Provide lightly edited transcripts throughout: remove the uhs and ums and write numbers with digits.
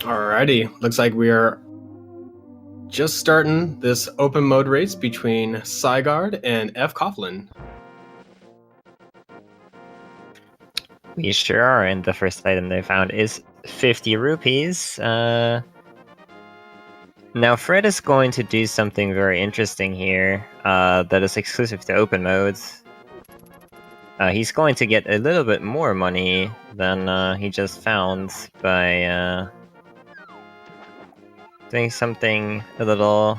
Alrighty, looks like we are just starting this open mode race between Psigarde and fcoughlin. We sure are, and the first item they found is 50 rupees. Now Fred is going to do something very interesting here that is exclusive to open modes. He's going to get a little bit more money than he just found by doing something a little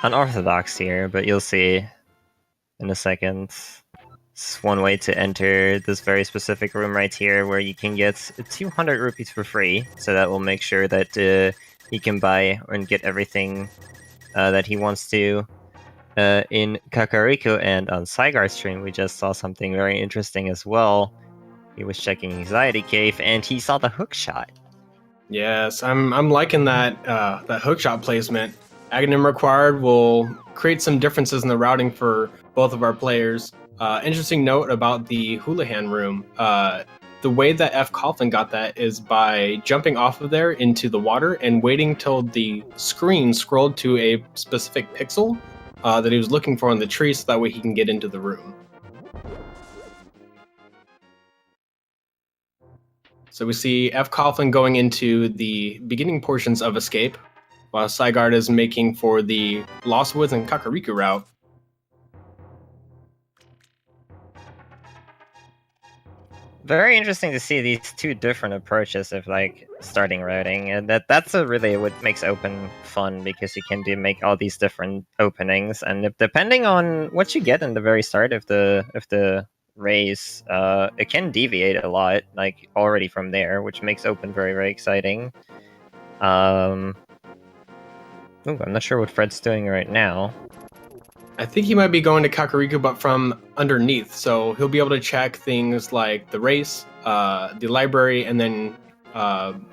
unorthodox here, but you'll see in a second. It's one way to enter this very specific room right here, where you can get 200 rupees for free, so that will make sure that he can buy and get everything that he wants to. In Kakariko and on Psigarde's stream, we just saw something very interesting as well. He was checking Anxiety Cave, and he saw the hook shot. Yes, I'm liking that that hookshot placement. Aghanim required will create some differences in the routing for both of our players. Interesting note about the Houlihan room. The way that fcoughlin got that is by jumping off of there into the water and waiting till the screen scrolled to a specific pixel that he was looking for on the tree, so that way he can get into the room. So we see fcoughlin going into the beginning portions of Escape, while Psigarde is making for the Lost Woods and Kakariko route. Very interesting to see these two different approaches of like starting routing, and that's really what makes open fun, because you can make all these different openings, and depending on what you get in the very start of the race, it can deviate a lot, like already from there, which makes open very, very exciting. Ooh, I'm not sure what Fred's doing right now. I think he might be going to Kakariko, but from underneath, so he'll be able to check things like the race, the library, and then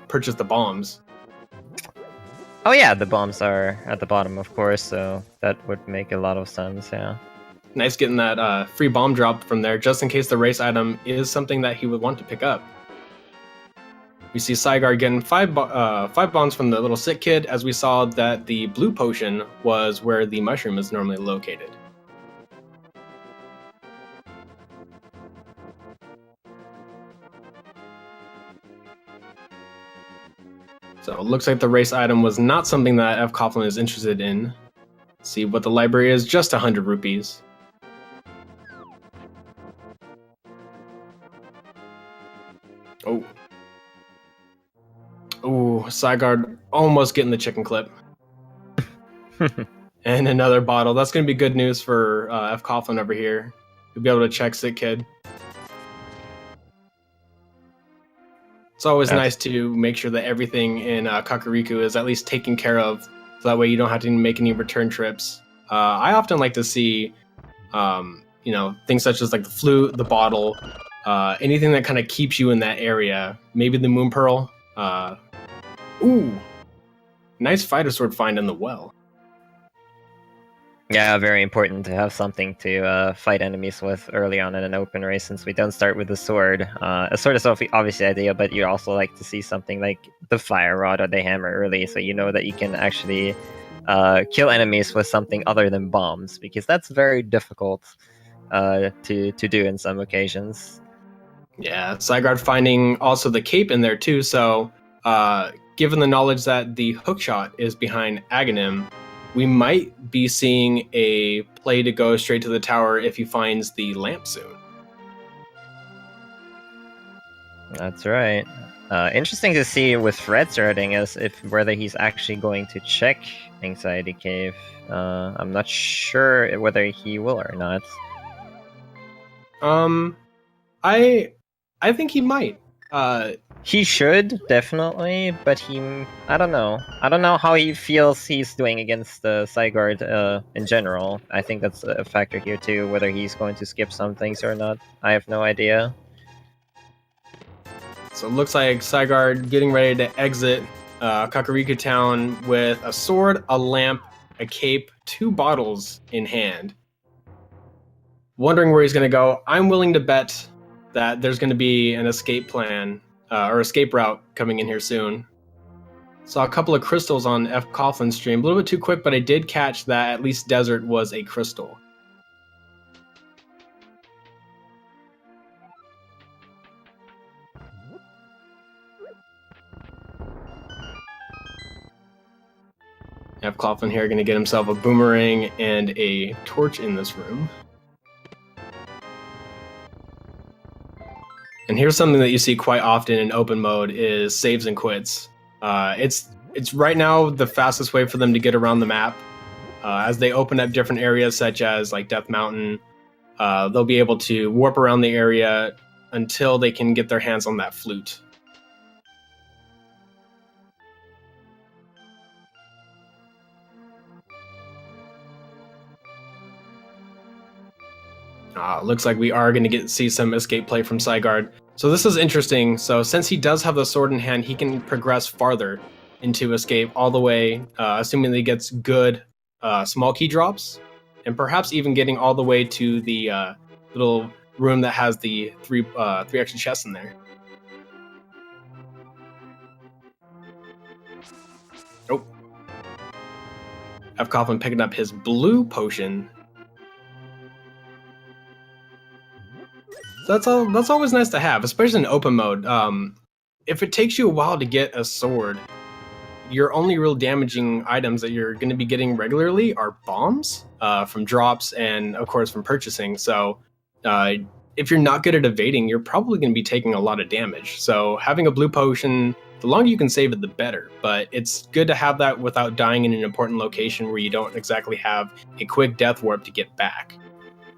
purchase the bombs. Oh yeah, the bombs are at the bottom, of course, so that would make a lot of sense, yeah. Nice getting that free bomb drop from there, just in case the race item is something that he would want to pick up. We see Psigarde getting five bombs from the little sick kid, as we saw that the blue potion was where the mushroom is normally located. So it looks like the race item was not something that fcoughlin is interested in. Let's see what the library is, just 100 rupees. Oh. Ooh, Psigarde almost getting the chicken clip. And another bottle. That's going to be good news for fcoughlin over here. He'll be able to check sick kid. It's always nice to make sure that everything in Kakariko is at least taken care of, so that way you don't have to make any return trips. I often like to see, things such as like the flute, the bottle, anything that kind of keeps you in that area. Maybe the moon pearl. Ooh, nice fighter sword find in the well. Yeah, very important to have something to fight enemies with early on in an open race, since we don't start with a sword. A sword is obviously ideal, but you also like to see something like the fire rod or the hammer early, so you know that you can actually kill enemies with something other than bombs, because that's very difficult to do in some occasions. Yeah, Psigarde finding also the cape in there too, so given the knowledge that the hookshot is behind Aghanim, we might be seeing a play to go straight to the tower if he finds the lamp soon. That's right. Interesting to see with Fred's routing as whether he's actually going to check Anxiety Cave. I'm not sure whether he will or not. I think he might. He should, definitely, but I don't know. I don't know how he feels he's doing against Psigarde in general. I think that's a factor here too, whether he's going to skip some things or not. I have no idea. So it looks like Psigarde getting ready to exit Kakariko Town with a sword, a lamp, a cape, 2 bottles in hand. wondering where he's going to go. I'm willing to bet that there's going to be an escape plan or escape route coming in here soon. Saw a couple of crystals on fcoughlin stream. A little bit too quick, but I did catch that at least desert was a crystal. fcoughlin here going to get himself a boomerang and a torch in this room. And here's something that you see quite often in open mode is saves and quits. It's right now the fastest way for them to get around the map. As they open up different areas such as like Death Mountain, they'll be able to warp around the area until they can get their hands on that flute. Looks like we are going to see some escape play from Psigarde. So this is interesting. So since he does have the sword in hand, he can progress farther into escape all the way, assuming that he gets good small key drops, and perhaps even getting all the way to the little room that has the three extra chests in there. Oh. fcoughlin picking up his blue potion. That's always nice to have, especially in open mode. If it takes you a while to get a sword, your only real damaging items that you're going to be getting regularly are bombs from drops and, of course, from purchasing. So if you're not good at evading, you're probably going to be taking a lot of damage. So having a blue potion, the longer you can save it, the better. But it's good to have that without dying in an important location where you don't exactly have a quick death warp to get back.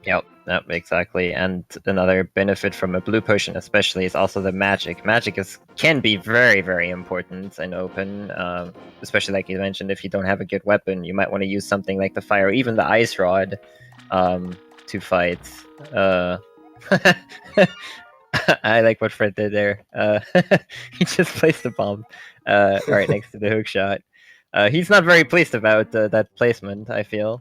Yep, exactly. And another benefit from a blue potion especially is also the magic. Magic can be very, very important in open, especially like you mentioned, if you don't have a good weapon, you might want to use something like the fire or even the ice rod to fight. I like what Fred did there. He just placed a bomb right next to the hookshot. He's not very pleased about that placement, I feel.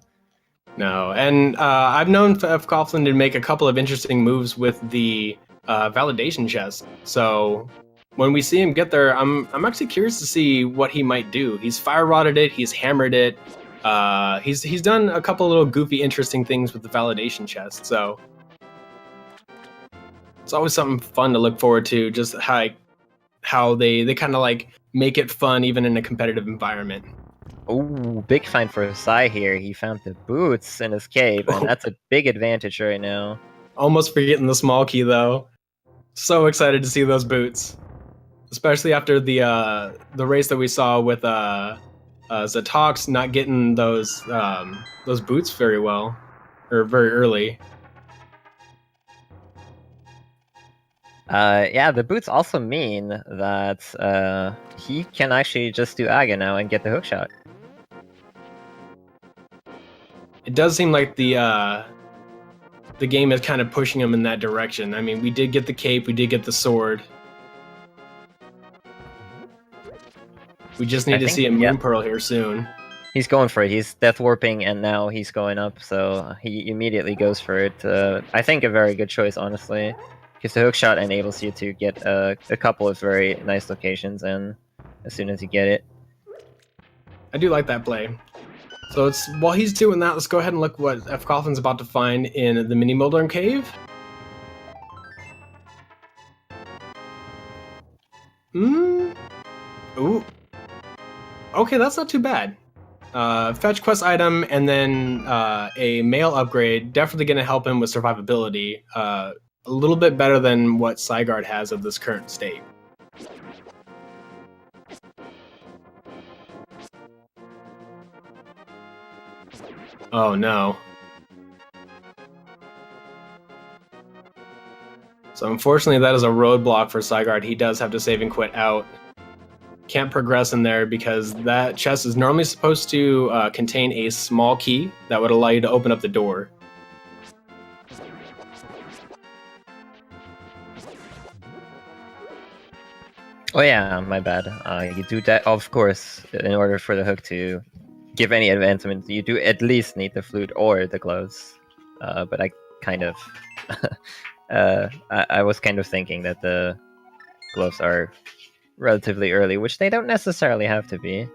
No, and I've known fcoughlin to make a couple of interesting moves with the validation chest. So when we see him get there, I'm actually curious to see what he might do. He's fire rotted it, he's hammered it, he's done a couple little goofy, interesting things with the validation chest. So it's always something fun to look forward to. Just how they kind of like make it fun even in a competitive environment. Oh, big find for Psy here. He found the boots in his cave, and that's a big advantage right now. Almost forgetting the small key, though. So excited to see those boots. Especially after the race that we saw with Zatox not getting those boots very well, or very early. Yeah, the boots also mean that he can actually just do Aga now and get the hookshot. It does seem like the game is kind of pushing him in that direction. I mean, we did get the cape, we did get the sword. We just need to see a Moon Pearl here soon. He's going for it. He's death warping, and now he's going up, so he immediately goes for it. I think a very good choice, honestly, because the hookshot enables you to get a couple of very nice locations, and as soon as you get it. I do like that play. So while he's doing that, let's go ahead and look what fcoughlин's about to find in the mini Moldorm cave. Ooh. Okay, that's not too bad. Fetch quest item and then a mail upgrade, definitely going to help him with survivability. A little bit better than what Psigarde has of this current state. Oh no. So unfortunately that is a roadblock for Psigarde. He does have to save and quit out. Can't progress in there because that chest is normally supposed to contain a small key that would allow you to open up the door. Oh yeah, my bad. You do that, of course, in order for the hook to give any advancement. You do at least need the flute or the gloves. But kind of I was kind of thinking that the gloves are relatively early, which they don't necessarily have to be.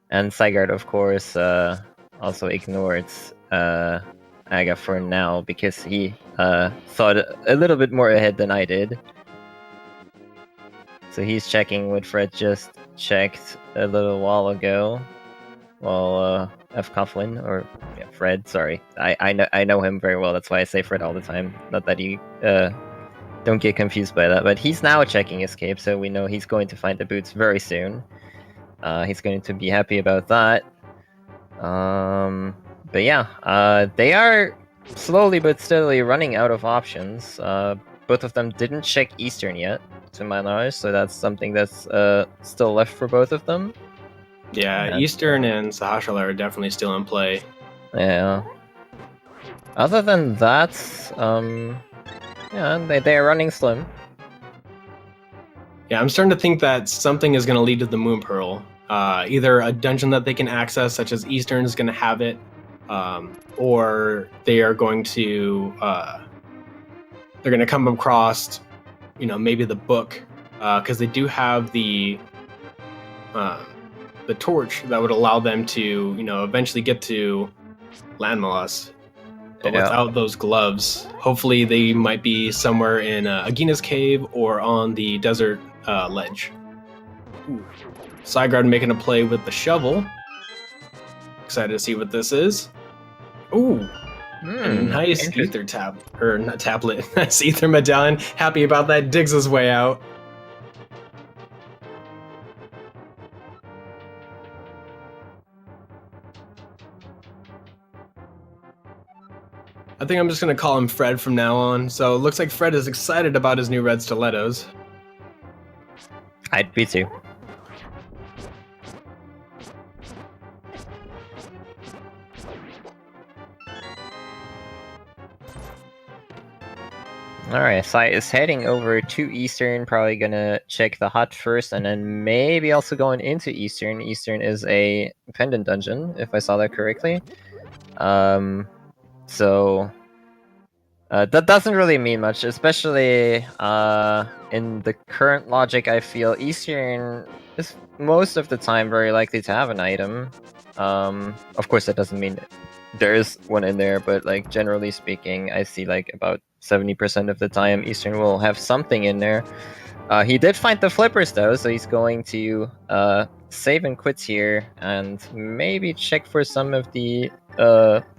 And Psigarde, of course, also ignored Aga for now because he thought a little bit more ahead than I did. So he's checking what Fred just checked a little while ago. Well, fcoughlin, or yeah, Fred, sorry. I know him very well, that's why I say Fred all the time. Not that you don't get confused by that, but he's now checking Escape, so we know he's going to find the boots very soon. He's going to be happy about that. But yeah, they are slowly but steadily running out of options. Both of them didn't check Eastern yet, to my knowledge, so that's something that's still left for both of them. Yeah, And, Eastern and Sahashala are definitely still in play. Yeah. Other than that, yeah, they are running slim. Yeah, I'm starting to think that something is going to lead to the Moon Pearl. Either a dungeon that they can access, such as Eastern is going to have it, or they are going to they're going to come across, maybe the book, because they do have the torch that would allow them to, eventually get to Landmalas. But without those gloves, hopefully they might be somewhere in Agina's cave or on the desert ledge. Psigarde making a play with the shovel. Excited to see what this is. Ooh, nice ether not tablet. Nice ether medallion. Happy about that. Digs his way out. I think I'm just going to call him Fred from now on. So it looks like Fred is excited about his new red stilettos. I'd be too. Alright, Sai is heading over to Eastern, probably gonna check the hut first, and then maybe also going into Eastern. Eastern is a pendant dungeon, if I saw that correctly. So that doesn't really mean much, especially in the current logic. I feel Eastern is most of the time very likely to have an item. Of course, that doesn't mean there is one in there, but like generally speaking, I see like about 70% of the time Eastern will have something in there. He did find the flippers though, so he's going to save and quit here and maybe check for some of the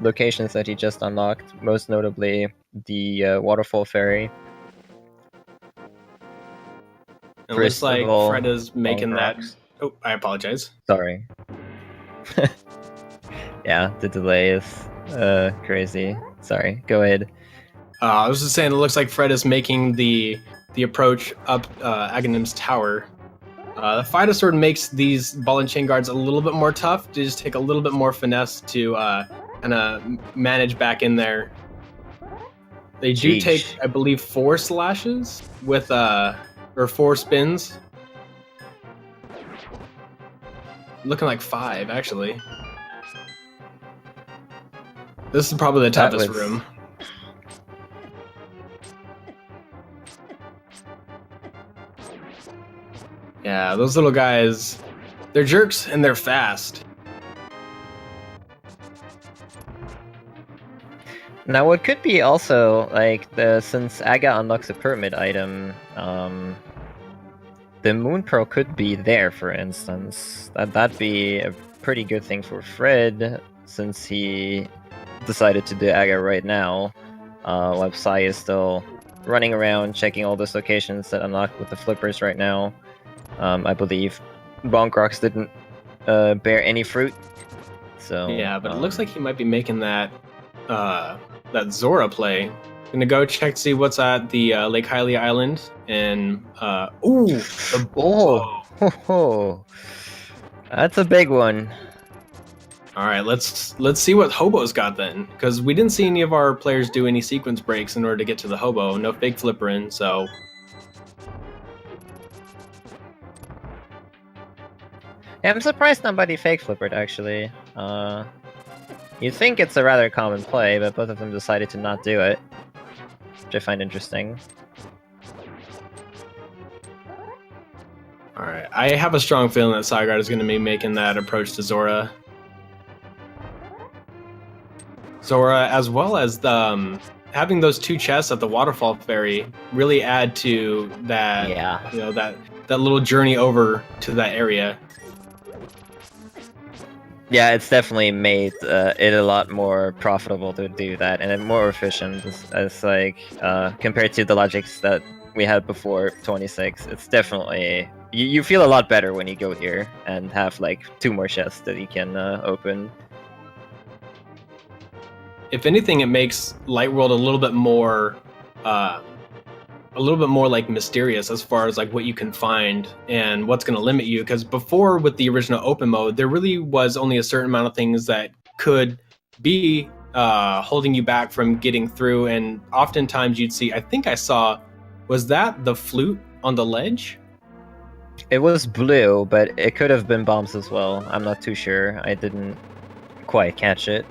locations that he just unlocked, most notably the waterfall ferry. It looks like Fred is making that. Oh, I apologize. Sorry. Yeah, the delay is crazy. Sorry, go ahead. I was just saying, it looks like Fred is making the approach up Aghanim's tower. The Fida Sword makes these ball and chain guards a little bit more tough. To just take a little bit more finesse to kind of manage back in there. They do take, I believe, 4 slashes with or 4 spins. Looking like 5, actually. This is probably the toughest room. Yeah, those little guys, they're jerks and they're fast. Now, what could be also, like, since Aga unlocks a pyramid item, the Moon Pearl could be there, for instance. That'd be a pretty good thing for Fred, since he decided to do Aga right now, while Psy is still running around checking all those locations that unlock with the flippers right now. I believe Bonk Rocks didn't bear any fruit, so... Yeah, but it looks like he might be making that Zora play. Gonna go check to see what's at the Lake Hylia Island, and that's a big one. All right, let's see what Hobo's got then, because we didn't see any of our players do any sequence breaks in order to get to the Hobo. No fake flipper in, so... Yeah, I'm surprised nobody fake flippered actually. You'd think it's a rather common play, but both of them decided to not do it, which I find interesting. Alright, I have a strong feeling that Psigarde is going to be making that approach to Zora. Zora, as well as the, having those two chests at the Waterfall Ferry, really add to that, Yeah. you know, that little journey over to that area. Yeah, it's definitely made it a lot more profitable to do that, and more efficient as like compared to the logics that we had before 26. It's definitely you feel a lot better when you go here and have like 2 more chests that you can open. If anything, it makes Light World a little bit more like mysterious as far as like what you can find and what's going to limit you, because before with the original open mode there really was only a certain amount of things that could be holding you back from getting through, and oftentimes you'd see, I think I saw, was that the flute on the ledge? It was blue, but it could have been bombs as well. I'm not too sure. I didn't quite catch it.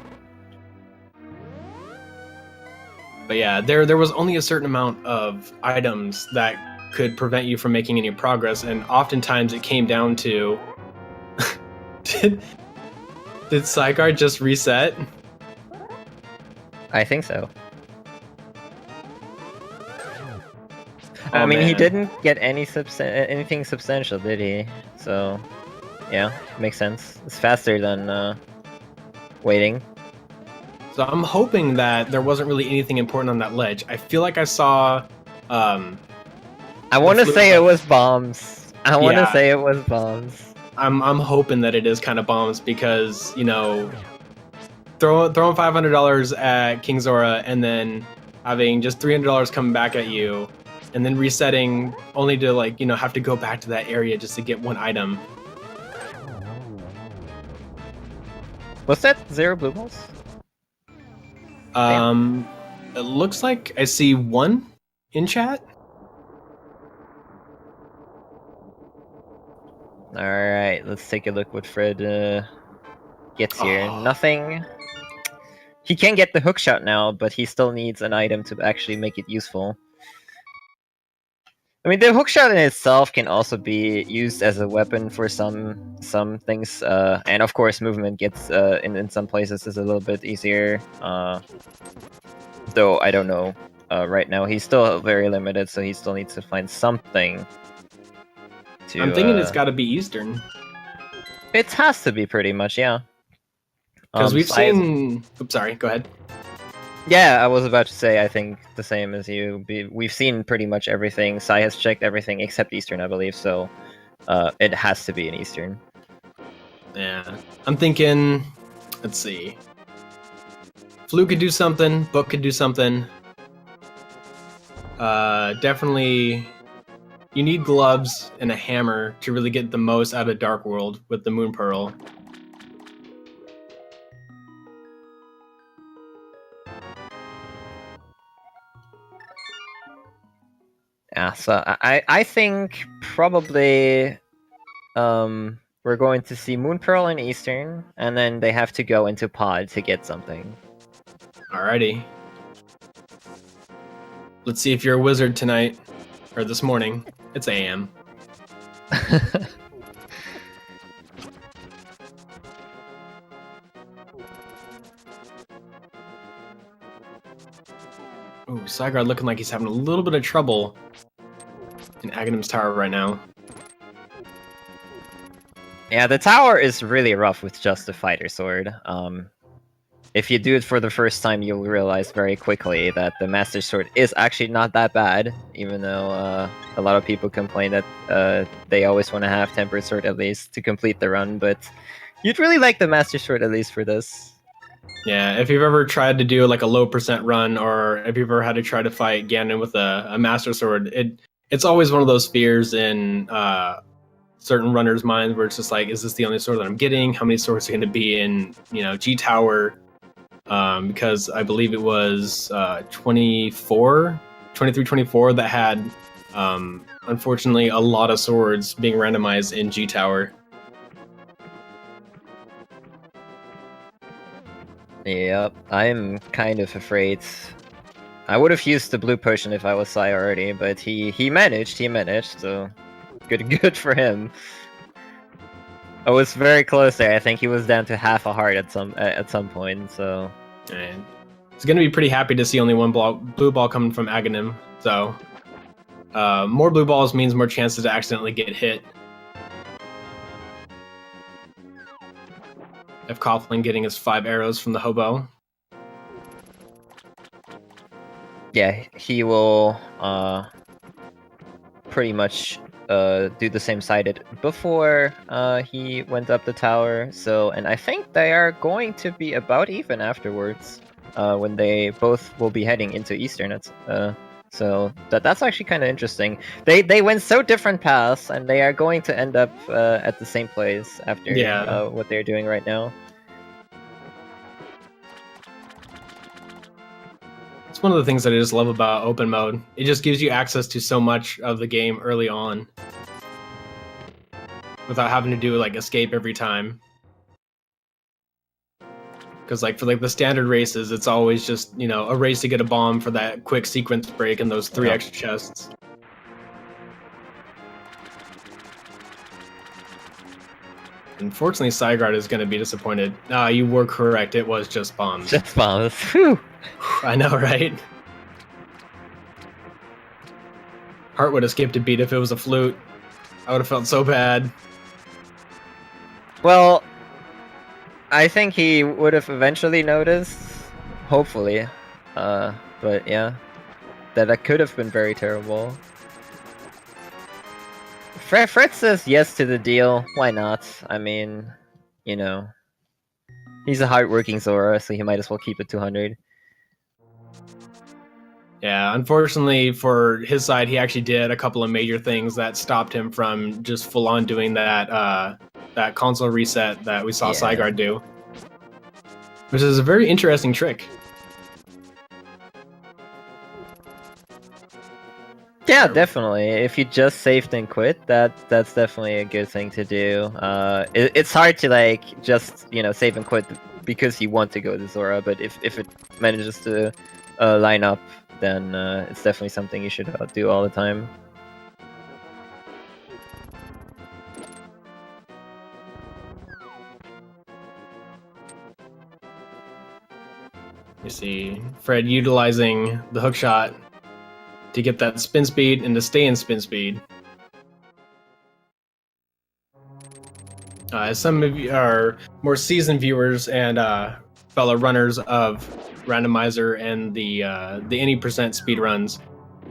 But yeah, there was only a certain amount of items that could prevent you from making any progress, and oftentimes it came down to did Psigarde just reset? I think so. Oh, I mean, he man. didn't get anything substantial, did he? So, yeah, makes sense. It's faster than waiting. So I'm hoping that there wasn't really anything important on that ledge. I feel like I saw. I want to say it was bombs. I want to Yeah. say it was bombs. I'm hoping that it is kind of bombs, because you know, throwing $500 at King Zora and then having just $300 coming back at you, and then resetting only to, like, you know, have to go back to that area just to get one item. Was that 0 blue balls? It looks like I see 1 in chat. Alright, let's take a look what Fred gets here. Nothing. He can get the hookshot now, but he still needs an item to actually make it useful. I mean, the hookshot in itself can also be used as a weapon for some things, and of course, movement gets in some places is a little bit easier. Though I don't know right now. He's still very limited, so he still needs to find something. I'm thinking it's got to be Eastern. It has to be pretty much, yeah. Because we've seen. Oops, sorry. Go ahead. Yeah, I was about to say, I think the same as you. We've seen pretty much everything. Sai has checked everything except Eastern, I believe, so it has to be an Eastern. Yeah. I'm thinking, let's see. Flu could do something, Book could do something. Definitely, you need gloves and a hammer to really get the most out of Dark World with the Moon Pearl. Yeah, so I think probably we're going to see Moon Pearl in Eastern, and then they have to go into Pod to get something. Alrighty. Let's see if you're a wizard tonight, or this morning. It's AM. Ooh, Psigarde looking like he's having a little bit of trouble in Aghanim's Tower right now. Yeah, the tower is really rough with just the fighter sword. If you do it for the first time, you'll realize very quickly that the Master Sword is actually not that bad, even though a lot of people complain that they always want to have Tempered Sword at least to complete the run, but you'd really like the Master Sword at least for this. Yeah, if you've ever tried to do like a low percent run, or if you've ever had to try to fight Ganon with a Master Sword, it's always one of those fears in certain runners' minds where it's just like, is this the only sword that I'm getting? How many swords are going to be in, you know, G Tower? Because I believe it was 23, 24 that had, unfortunately, a lot of swords being randomized in G Tower. Yep, I'm kind of afraid. I would have used the blue potion if I was Sai already, but he managed, so good for him. I was very close there. I think he was down to half a heart at some point, so... And he's going to be pretty happy to see only one blue ball coming from Aghanim, so... more blue balls means more chances to accidentally get hit. fcoughlin getting his 5 arrows from the hobo. Yeah, he will pretty much do the same sided before he went up the tower. So, and I think they are going to be about even afterwards when they both will be heading into Eastern. So that's actually kind of interesting. They went so different paths, and they are going to end up at the same place after what they're doing right now. It's one of the things that I just love about open mode. It just gives you access to so much of the game early on without having to do like escape every time. Because like for like the standard races, it's always just, you know, a race to get a bomb for that quick sequence break and those 3 extra chests. Unfortunately, Psigarde is going to be disappointed. You were correct. It was just bombs. Just bombs. Whew. I know, right? Heart would have skipped a beat if it was a flute. I would have felt so bad. Well, I think he would have eventually noticed, hopefully. But yeah, that could have been very terrible. Fred says yes to the deal. Why not? I mean, you know, he's a hardworking Zora, so he might as well keep it 200. Yeah, unfortunately for his side, he actually did a couple of major things that stopped him from just full on doing that that console reset that we saw Psigarde do, which is a very interesting trick. Yeah, definitely. If you just saved and quit, that's definitely a good thing to do. It's hard to like just save and quit because you want to go to Zora, but if it manages to line up, then it's definitely something you should do all the time. You see Fred utilizing the hook shot to get that spin speed and to stay in spin speed. As some of you are more seasoned viewers and fellow runners of Randomizer and the any percent speedruns,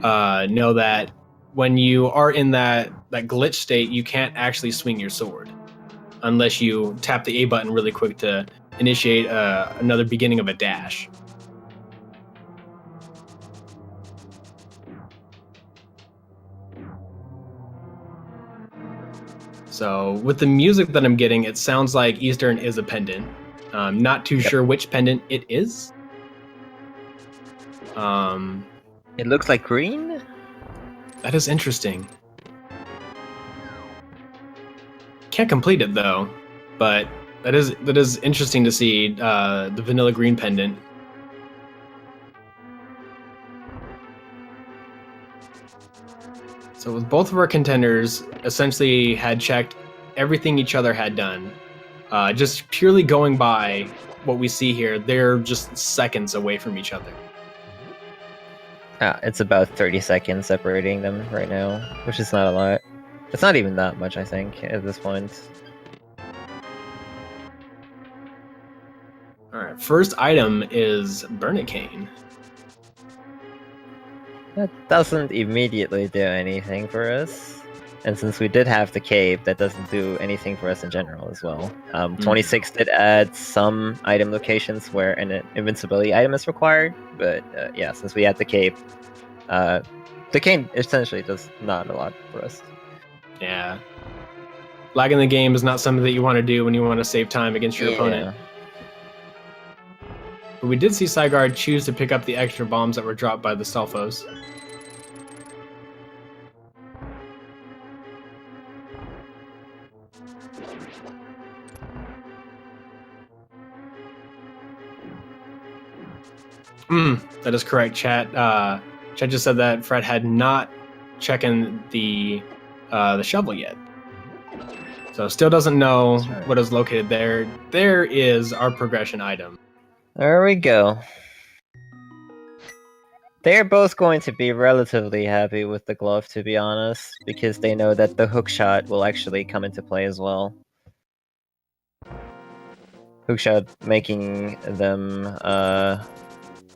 know that when you are in that glitch state, you can't actually swing your sword unless you tap the A button really quick to initiate another beginning of a dash. So with the music that I'm getting, it sounds like Eastern is a pendant. Not too sure which pendant it is. It looks like green? That is interesting. Can't complete it though, but that is interesting to see the vanilla green pendant. So with both of our contenders essentially had checked everything each other had done. Just purely going by what we see here, they're just seconds away from each other. It's about 30 seconds separating them right now, which is not a lot. It's not even that much, I think, at this point. Alright, first item is Burnicane. That doesn't immediately do anything for us. And since we did have the cape, that doesn't do anything for us in general as well. 26 did add some item locations where an invincibility item is required, but yeah, since we had the cape, the cane essentially does not a lot for us. Yeah. Lagging the game is not something that you want to do when you want to save time against your opponent. But we did see Psigarde choose to pick up the extra bombs that were dropped by the Stalfos. That is correct, chat. Chat just said that Fred had not checking the shovel yet. So still doesn't know right. what is located there. There is our progression item. There we go. They're both going to be relatively happy with the glove, to be honest, because they know that the hookshot will actually come into play as well. Hookshot making them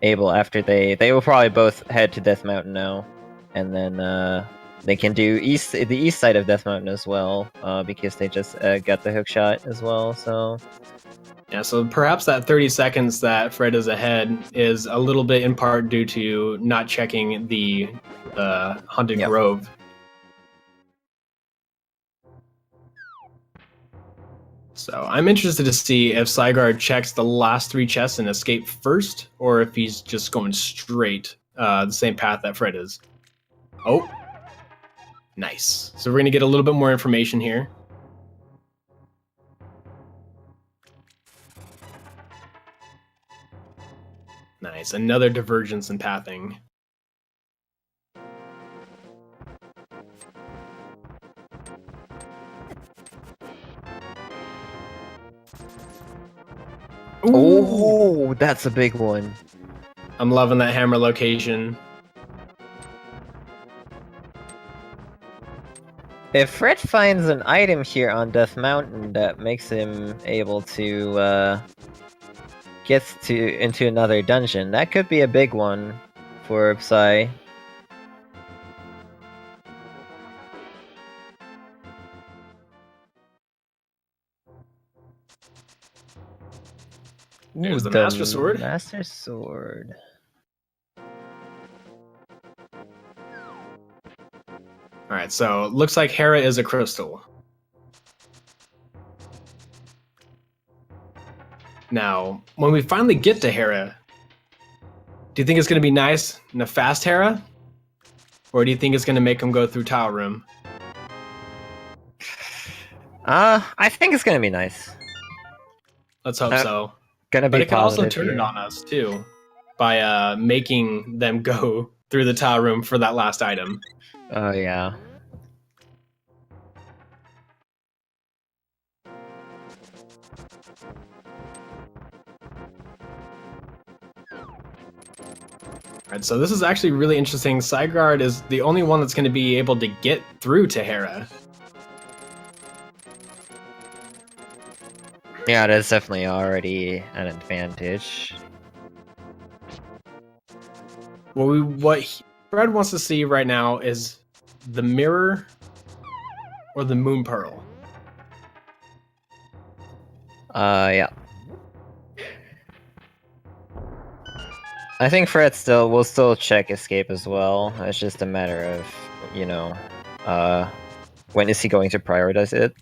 able after they will probably both head to Death Mountain now, and then they can do the east side of Death Mountain as well, because they just got the hookshot as well. So yeah, so perhaps that 30 seconds that Fred is ahead is a little bit in part due to not checking the Haunted Grove. So I'm interested to see if Psigarde checks the last 3 chests and escape first, or if he's just going straight the same path that Fred is. Oh, nice. So we're going to get a little bit more information here. Nice, another divergence in pathing. Ooh, that's a big one. I'm loving that hammer location. If Fred finds an item here on Death Mountain that makes him able to get into another dungeon, that could be a big one for Psy. There's the Master Sword. Master Sword. Alright, so looks like Hera is a crystal. Now, when we finally get to Hera, do you think it's going to be nice and a fast Hera? Or do you think it's going to make him go through Tile Room? I think it's gonna be nice. Let's hope so. Gonna be but it can also positive turn here. it on us, too, by making them go through the Tile Room for that last item. Oh, yeah. Alright, so this is actually really interesting. Psigarde is the only one that's going to be able to get through to Hera. Yeah, that's definitely already an advantage. What Fred wants to see right now is the mirror or the moon pearl. Yeah. I think Fred will still check escape as well. It's just a matter of, you know, when is he going to prioritize it?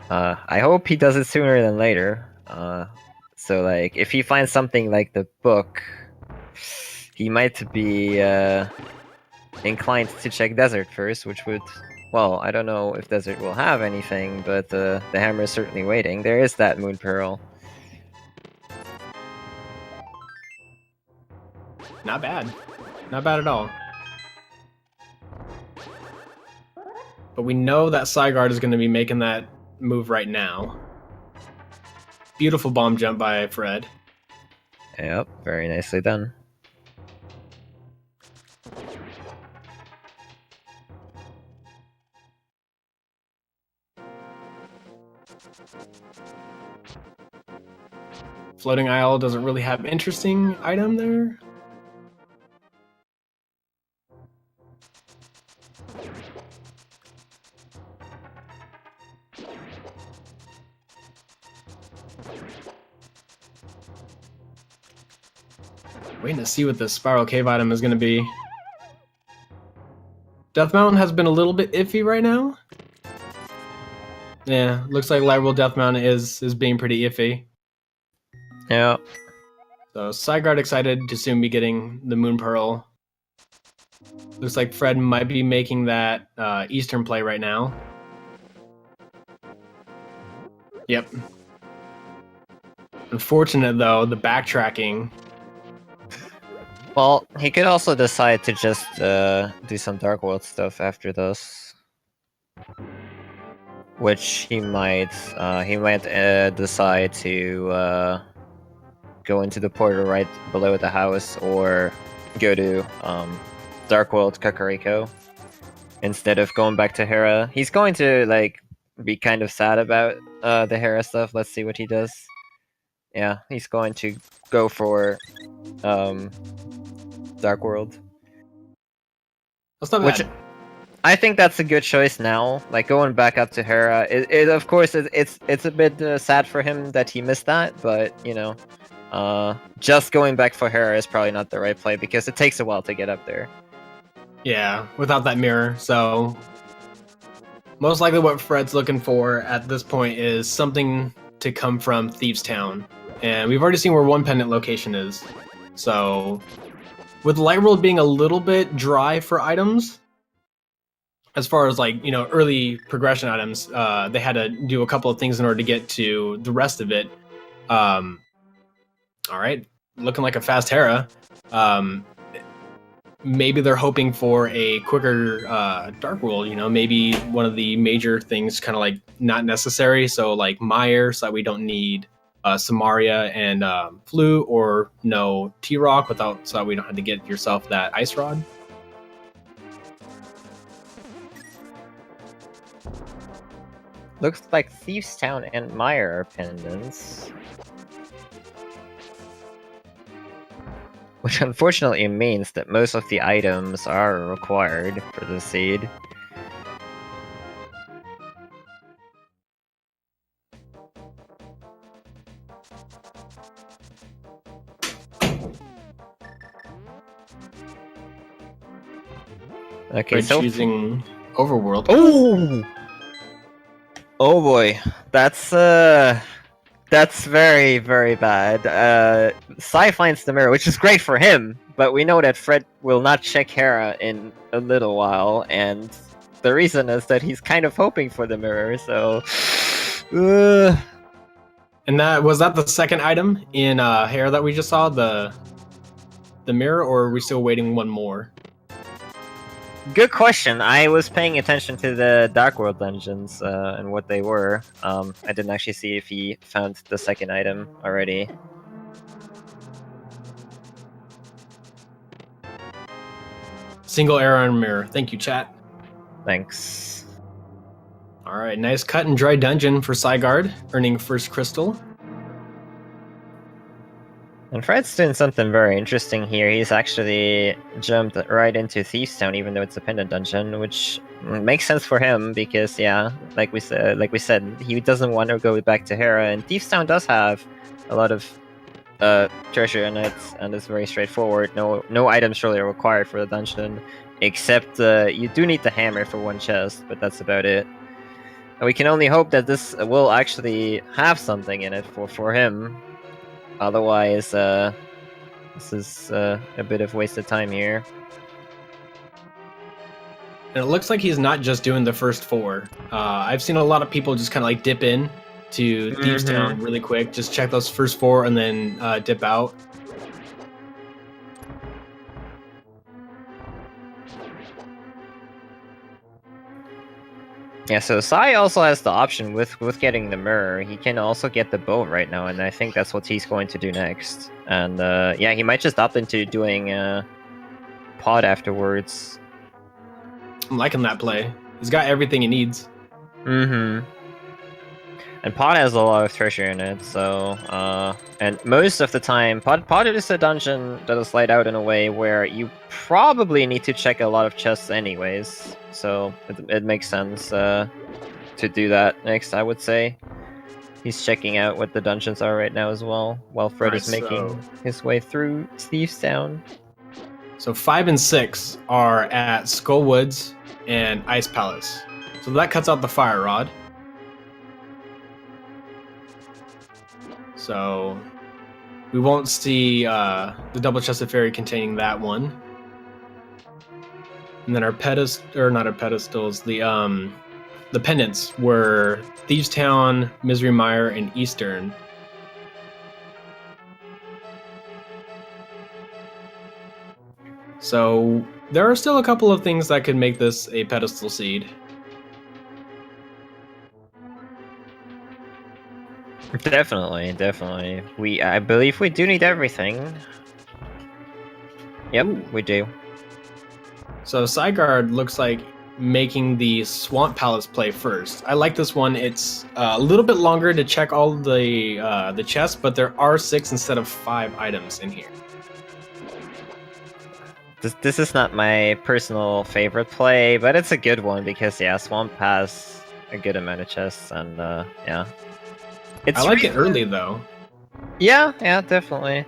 I hope he does it sooner than later. So like, if he finds something like the book, he might be inclined to check Desert first, which would, well, I don't know if Desert will have anything, but the hammer is certainly waiting. There is that Moon Pearl. Not bad. Not bad at all. But we know that Psigarde is going to be making that move right now. Beautiful bomb jump by Fred. Yep, very nicely done. Floating Isle doesn't really have interesting item there. Waiting to see what this Spiral Cave item is going to be. Death Mountain has been a little bit iffy right now. Yeah, looks like Light World Death Mountain is being pretty iffy. Yeah. So Psigarde excited to soon be getting the Moon Pearl. Looks like Fred might be making that Eastern play right now. Yep. Unfortunate though, the backtracking Well, he could also decide to just do some Dark World stuff after this, which he might. He might decide to go into the portal right below the house, or go to Dark World Kakariko instead of going back to Hera. He's going to like be kind of sad about the Hera stuff. Let's see what he does. Yeah, he's going to go for Dark World. That's not Which bad. I think that's a good choice now. Like going back up to Hera, it of course it's a bit sad for him that he missed that, but you know, just going back for Hera is probably not the right play because it takes a while to get up there. Yeah, without that mirror. So most likely what Fred's looking for at this point is something to come from Thieves Town. And we've already seen where one pendant location is. So with Light World being a little bit dry for items, as far as like, you know, early progression items, they had to do a couple of things in order to get to the rest of it. All right, looking like a fast Hera. Maybe they're hoping for a quicker Dark World. You know, maybe one of the major things kind of like not necessary. So like Meyer, so that we don't need Samaria and Flu, or no T-Rock without, so that we don't have to get yourself that Ice Rod. Looks like Thieves Town and Meyer are pendants. Which unfortunately means that most of the items are required for the seed. Okay, Fred's so choosing Overworld. oh, oh boy, that's very, very bad. Sai finds the mirror, which is great for him, but we know that Fred will not check Hera in a little while, and the reason is that he's kind of hoping for the mirror, so... And that was that the second item in Hair that we just saw, the mirror, or are we still waiting one more? Good question. I was paying attention to the Dark World dungeons and what they were. I didn't actually see if he found the second item already. Single arrow and mirror. Thank you, chat. Thanks. All right, nice cut and dry dungeon for Psigarde, earning first crystal. And Fred's doing something very interesting here. He's actually jumped right into Thieves Town, even though it's a pendant dungeon, which makes sense for him because, yeah, like we said, he doesn't want to go back to Hera, and Thieves Town does have a lot of treasure in it, and it's very straightforward. No items really are required for the dungeon, except you do need the hammer for one chest, but that's about it. And we can only hope that this will actually have something in it for him. Otherwise, this is a bit of wasted time here. And it looks like he's not just doing the first four. I've seen a lot of people just kind of like dip in to Thieves Town really quick, just check those first four and then dip out. Yeah, so Sai also has the option with getting the mirror. He can also get the boat right now, and I think that's what he's going to do next. And yeah, he might just opt into doing pod afterwards. I'm liking that play. He's got everything he needs. And pod has a lot of treasure in it, so and most of the time, pod is a dungeon that is laid out in a way where you probably need to check a lot of chests anyways. So it makes sense to do that next, I would say. He's checking out what the dungeons are right now as well, while Fred is making his way through Thieves Town. So 5 and 6 are at Skull Woods and Ice Palace. So that cuts out the Fire Rod. So we won't see the double-chested fairy containing that one. And then our pedestal, or not our pedestals, the pendants were Thieves Town, Misery Mire, and Eastern. So there are still a couple of things that could make this a pedestal seed. Definitely. I believe we do need everything. Yep, Ooh. we do. So Psigarde looks like making the Swamp Palace play first. I like this one. It's a little bit longer to check all the chests, but there are 6 instead of 5 items in here. This is not my personal favorite play, but it's a good one because yeah, Swamp has a good amount of chests, and yeah. I like it early though. Yeah, definitely.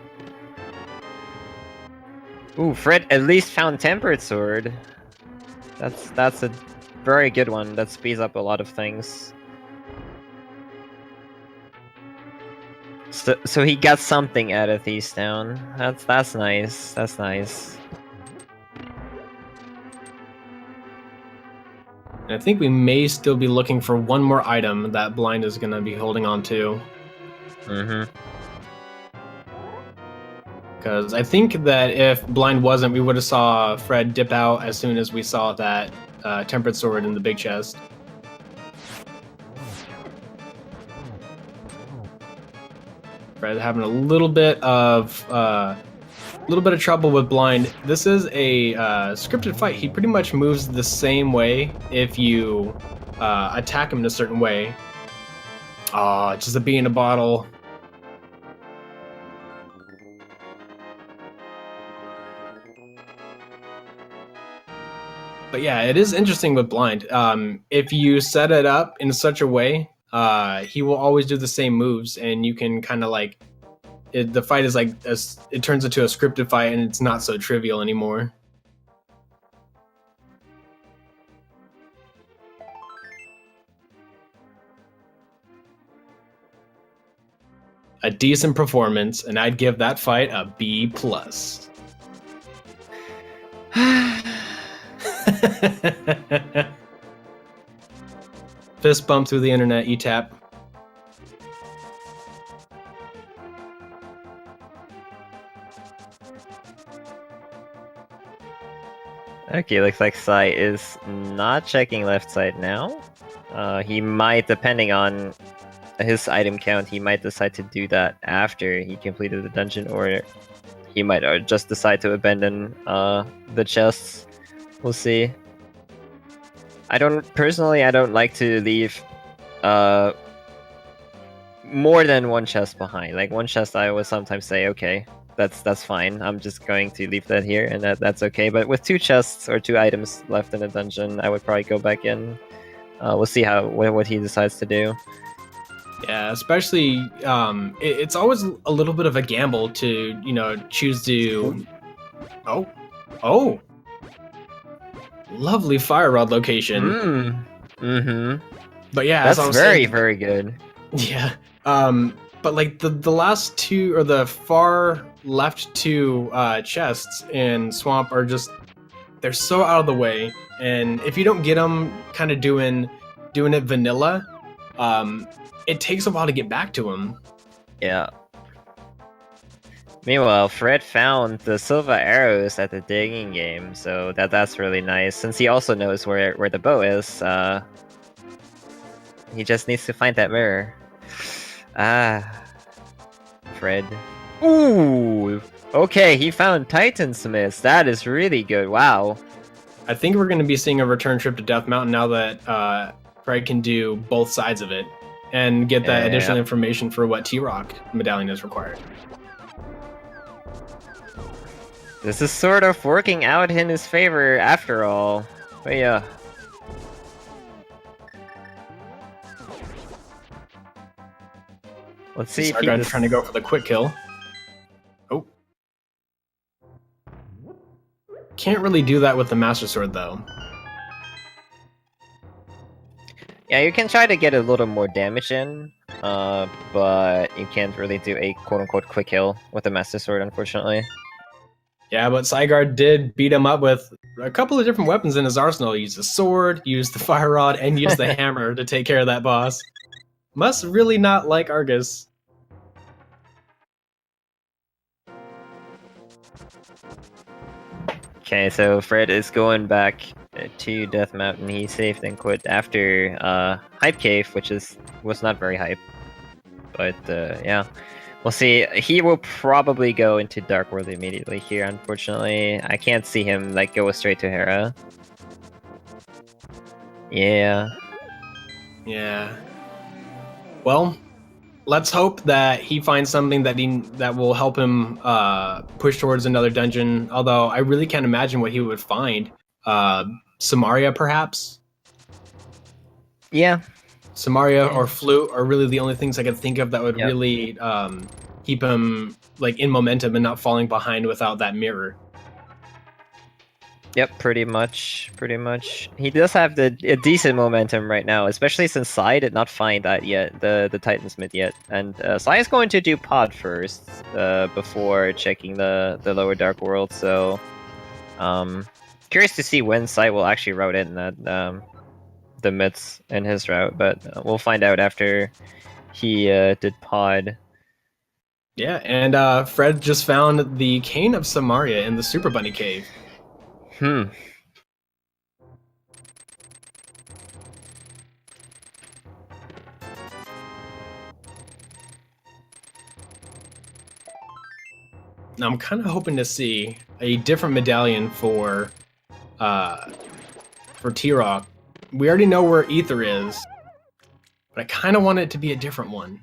Ooh, Fred at least found Tempered Sword. That's a very good one. That speeds up a lot of things. So he got something out of these down. That's nice. That's nice. And I think we may still be looking for one more item that Blind is going to be holding on to. Because I think that if Blind wasn't, we would have saw Fred dip out as soon as we saw that Tempered Sword in the big chest. Fred having a little bit of trouble with Blind. This is a scripted fight. He pretty much moves the same way if you attack him in a certain way. Aw, just a bee in a bottle. But yeah, it is interesting with Blind. If you set it up in such a way, he will always do the same moves, and you can kind of like the fight is like it turns into a scripted fight, and it's not so trivial anymore. A decent performance, and I'd give that fight a B+. Fist bump through the internet, E-tap. Okay, looks like Sai is not checking left side now. He might, depending on his item count, he might decide to do that after he completed the dungeon, or he might just decide to abandon the chests. We'll see. I don't like to leave more than one chest behind. Like one chest I would sometimes say, okay, that's fine. I'm just going to leave that here, and that's okay. But with 2 chests or 2 items left in a dungeon, I would probably go back in. We'll see what he decides to do. Yeah, especially it's always a little bit of a gamble to choose to. Oh, lovely fire rod location. But yeah, that's very saying, very good. Yeah. But like the last 2 or the far left 2 chests in Swamp are just they're so out of the way, and if you don't get them kind of doing it vanilla, it takes a while to get back to them. Yeah. Meanwhile, Fred found the silver arrows at the digging game, so that's really nice. Since he also knows where the bow is, he just needs to find that mirror. Fred. Ooh! Okay, he found Titansmiths. That is really good. Wow. I think we're going to be seeing a return trip to Death Mountain now that Fred can do both sides of it and get that additional information for what T-Rock medallion is required. This is sort of working out in his favor after all. But yeah. Let's see if he's trying to go for the quick kill. Oh. Can't really do that with the Master Sword, though. Yeah, you can try to get a little more damage in, but you can't really do a quote-unquote quick kill with the Master Sword, unfortunately. Yeah, but Psigarde did beat him up with a couple of different weapons in his arsenal. He used the sword, used the fire rod, and used the hammer to take care of that boss. Must really not like Argus. Okay, so Fred is going back to Death Mountain. He saved and quit after Hype Cave, which was not very hype. But yeah, we'll see. He will probably go into Dark World immediately here. Unfortunately, I can't see him like go straight to Hera. Yeah. Yeah. Well, let's hope that he finds something that will help him push towards another dungeon. Although I really can't imagine what he would find. Samaria, perhaps. Yeah. Samaria or Flute are really the only things I could think of that would Yep. really keep him like in momentum and not falling behind without that mirror. Yep, pretty much. He does have a decent momentum right now, especially since Sai did not find that yet, the Titansmith yet. And Sai is going to do Pod first, before checking the lower Dark World, so curious to see when Sai will actually route in that the myths in his route, but we'll find out after he did Pod. Yeah, and Fred just found the Cane of Samaria in the Super Bunny Cave. Hmm. Now I'm kind of hoping to see a different medallion for T-Rock. We already know where Ether is, but I kind of want it to be a different one,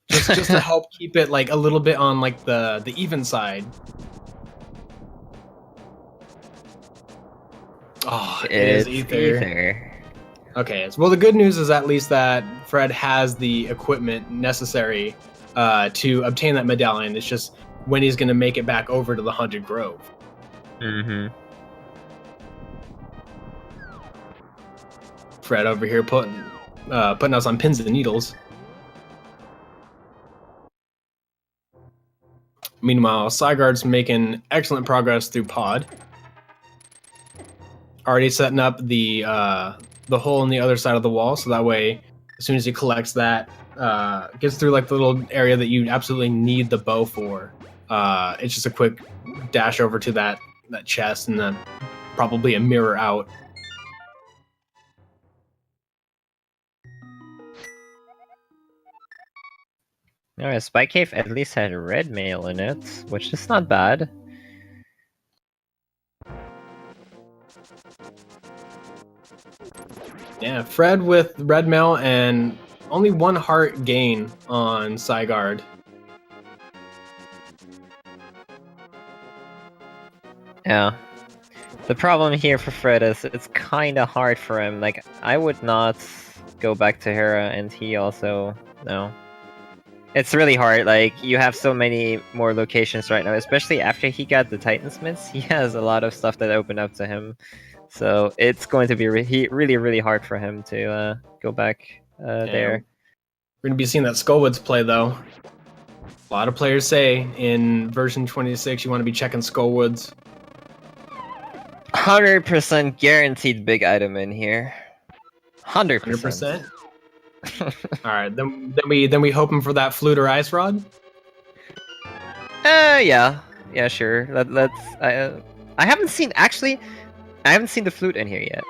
just to help keep it like a little bit on like the even side. Oh, it is Ether. Okay, well the good news is at least that Fred has the equipment necessary to obtain that medallion. It's just when he's going to make it back over to the Haunted Grove. Mm-hmm. Fred over here putting us on pins and needles. Meanwhile, Psigarde's making excellent progress through Pod. Already setting up the hole in the other side of the wall, so that way, as soon as he collects that, gets through like the little area that you absolutely need the bow for. It's just a quick dash over to that chest and then probably a mirror out. Alright, Spy Cave at least had red mail in it, which is not bad. Yeah, Fred with red mail and only 1 heart gain on Psigarde. Yeah. The problem here for Fred is it's kinda hard for him. Like, I would not go back to Hera, and he also... no. It's really hard, like, you have so many more locations right now, especially after he got the Titansmiths. He has a lot of stuff that opened up to him. So it's going to be really, really hard for him to go back there. We're going to be seeing that Skullwoods play, though. A lot of players say in version 26 you want to be checking Skullwoods. 100% guaranteed big item in here. 100%. All right, then we hoping for that flute or ice rod. Yeah, sure. Let's. I haven't seen I haven't seen the flute in here yet.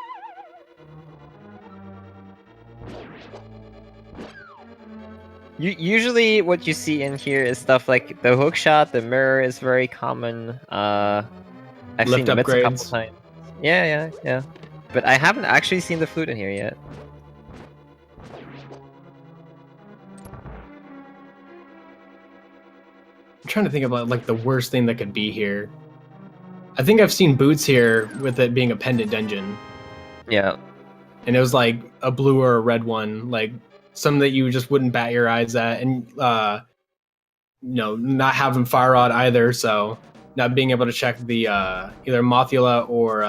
Usually, what you see in here is stuff like the hookshot. The mirror is very common. I've seen the myths a couple times. Yeah. But I haven't actually seen the flute in here yet. I'm trying to think about like the worst thing that could be here. I think I've seen boots here with it being a pendant dungeon. Yeah. And it was like a blue or a red one, like some that you just wouldn't bat your eyes at, and not having fire rod either, so not being able to check the either Mothula or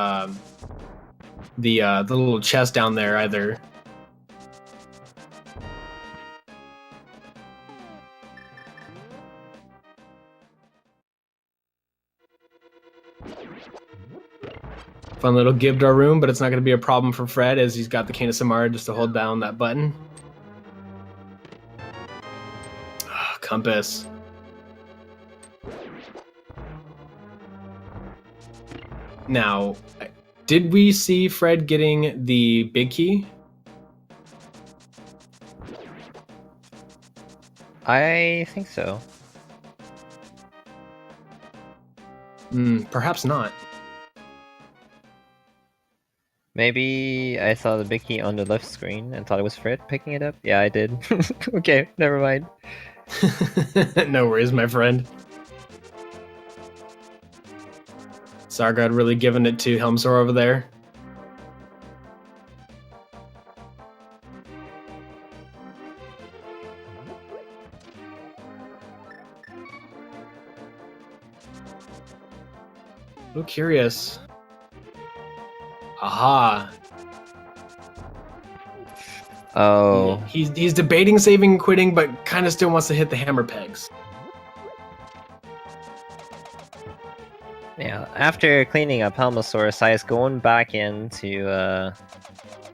the little chest down there either. Fun little Gibdar room, but it's not going to be a problem for Fred as he's got the Cane of Samara just to hold down that button. Oh, compass. Now, did we see Fred getting the big key? I think so. Perhaps not. Maybe I saw the big key on the left screen and thought it was Fred picking it up. Yeah, I did. Okay, never mind. No worries, my friend. Psigarde really giving it to Helmsor over there. I'm curious. Aha. Oh. He's debating saving and quitting, but kind of still wants to hit the hammer pegs. Yeah, after cleaning up Helmosaurus, Sai is going back in to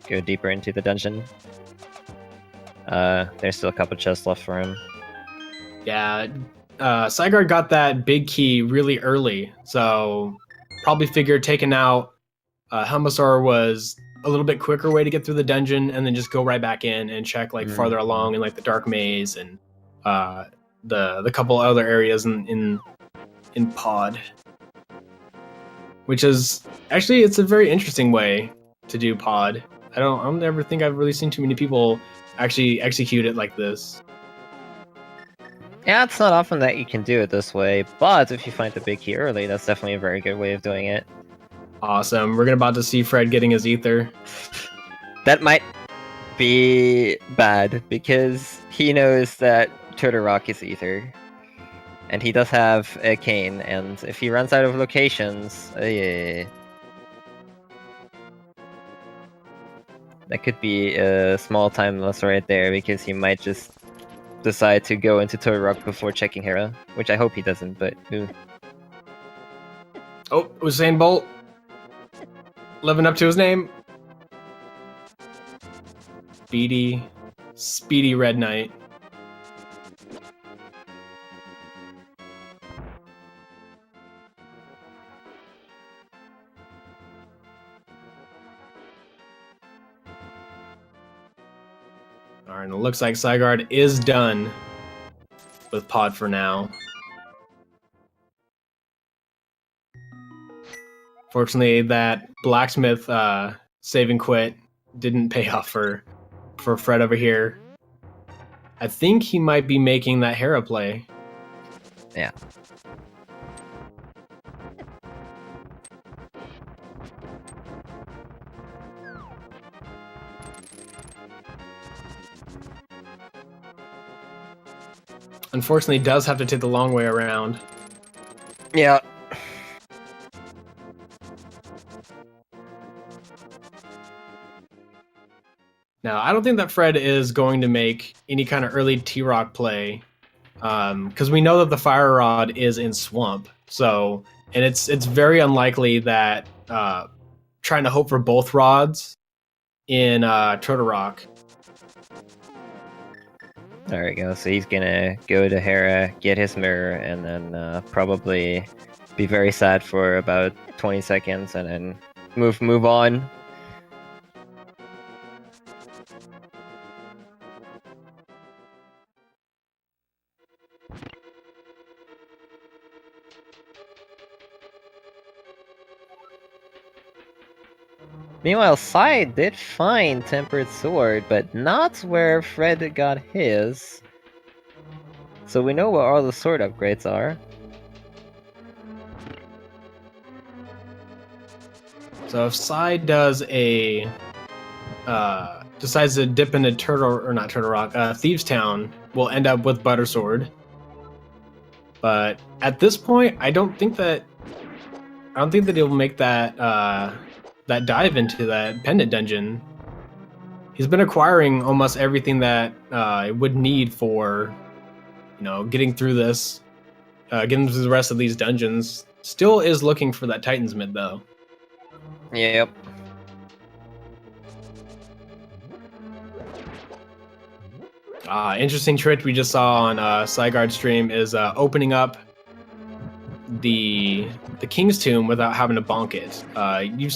go deeper into the dungeon. There's still a couple chests left for him. Yeah, Psigarde got that big key really early, so probably figured taking out Helmosaur was a little bit quicker way to get through the dungeon, and then just go right back in and check like farther along in like the dark maze and the couple other areas in Pod, which is actually it's a very interesting way to do Pod. I don't ever think I've really seen too many people actually execute it like this. Yeah, it's not often that you can do it this way, but if you find the big key early, that's definitely a very good way of doing it. Awesome. We're about to see Fred getting his ether. That might be bad, because he knows that Turtle Rock is ether. And he does have a cane, and if he runs out of locations, yeah. That could be a small time loss right there, because he might just decide to go into Turtle Rock before checking Hera, which I hope he doesn't, but ooh. Oh, Usain Bolt. Living up to his name. Speedy Red Knight. Alright, it looks like Psigarde is done with Pod for now. Fortunately, that blacksmith save and quit didn't pay off for Fred over here. I think he might be making that Hera play. Yeah. Unfortunately, does have to take the long way around. Yeah. Now, I don't think that Fred is going to make any kind of early T-Rock play, because we know that the Fire Rod is in Swamp. So, and it's very unlikely that trying to hope for both rods in Turtle Rock. There we go. So he's gonna go to Hera, get his mirror, and then probably be very sad for about 20 seconds, and then move on. Meanwhile, Sai did find Tempered Sword, but not where Fred got his. So we know where all the sword upgrades are. So if Sai does a decides to dip into Turtle Rock, Thieves Town will end up with Butter Sword. But at this point, I don't think that he'll make that that dive into that pendant dungeon. He's been acquiring almost everything that it would need for, getting through this, getting through the rest of these dungeons. Still is looking for that Titan's Mid though. Yep. Interesting trick we just saw on Psigarde's stream is opening up the King's Tomb without having to bonk it.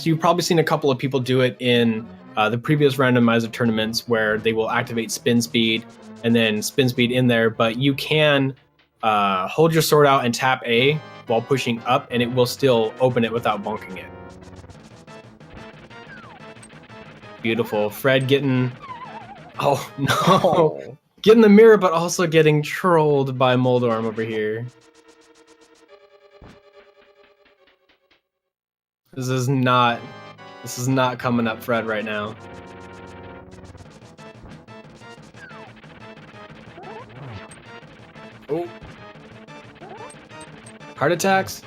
You've probably seen a couple of people do it in the previous randomizer tournaments where they will activate spin speed and then spin speed in there, but you can hold your sword out and tap A while pushing up, and it will still open it without bonking it. Beautiful. Fred getting... Oh, no. Oh. Getting the mirror, but also getting trolled by Moldorm over here. This is not coming up Fred right now. Oh. Heart attacks.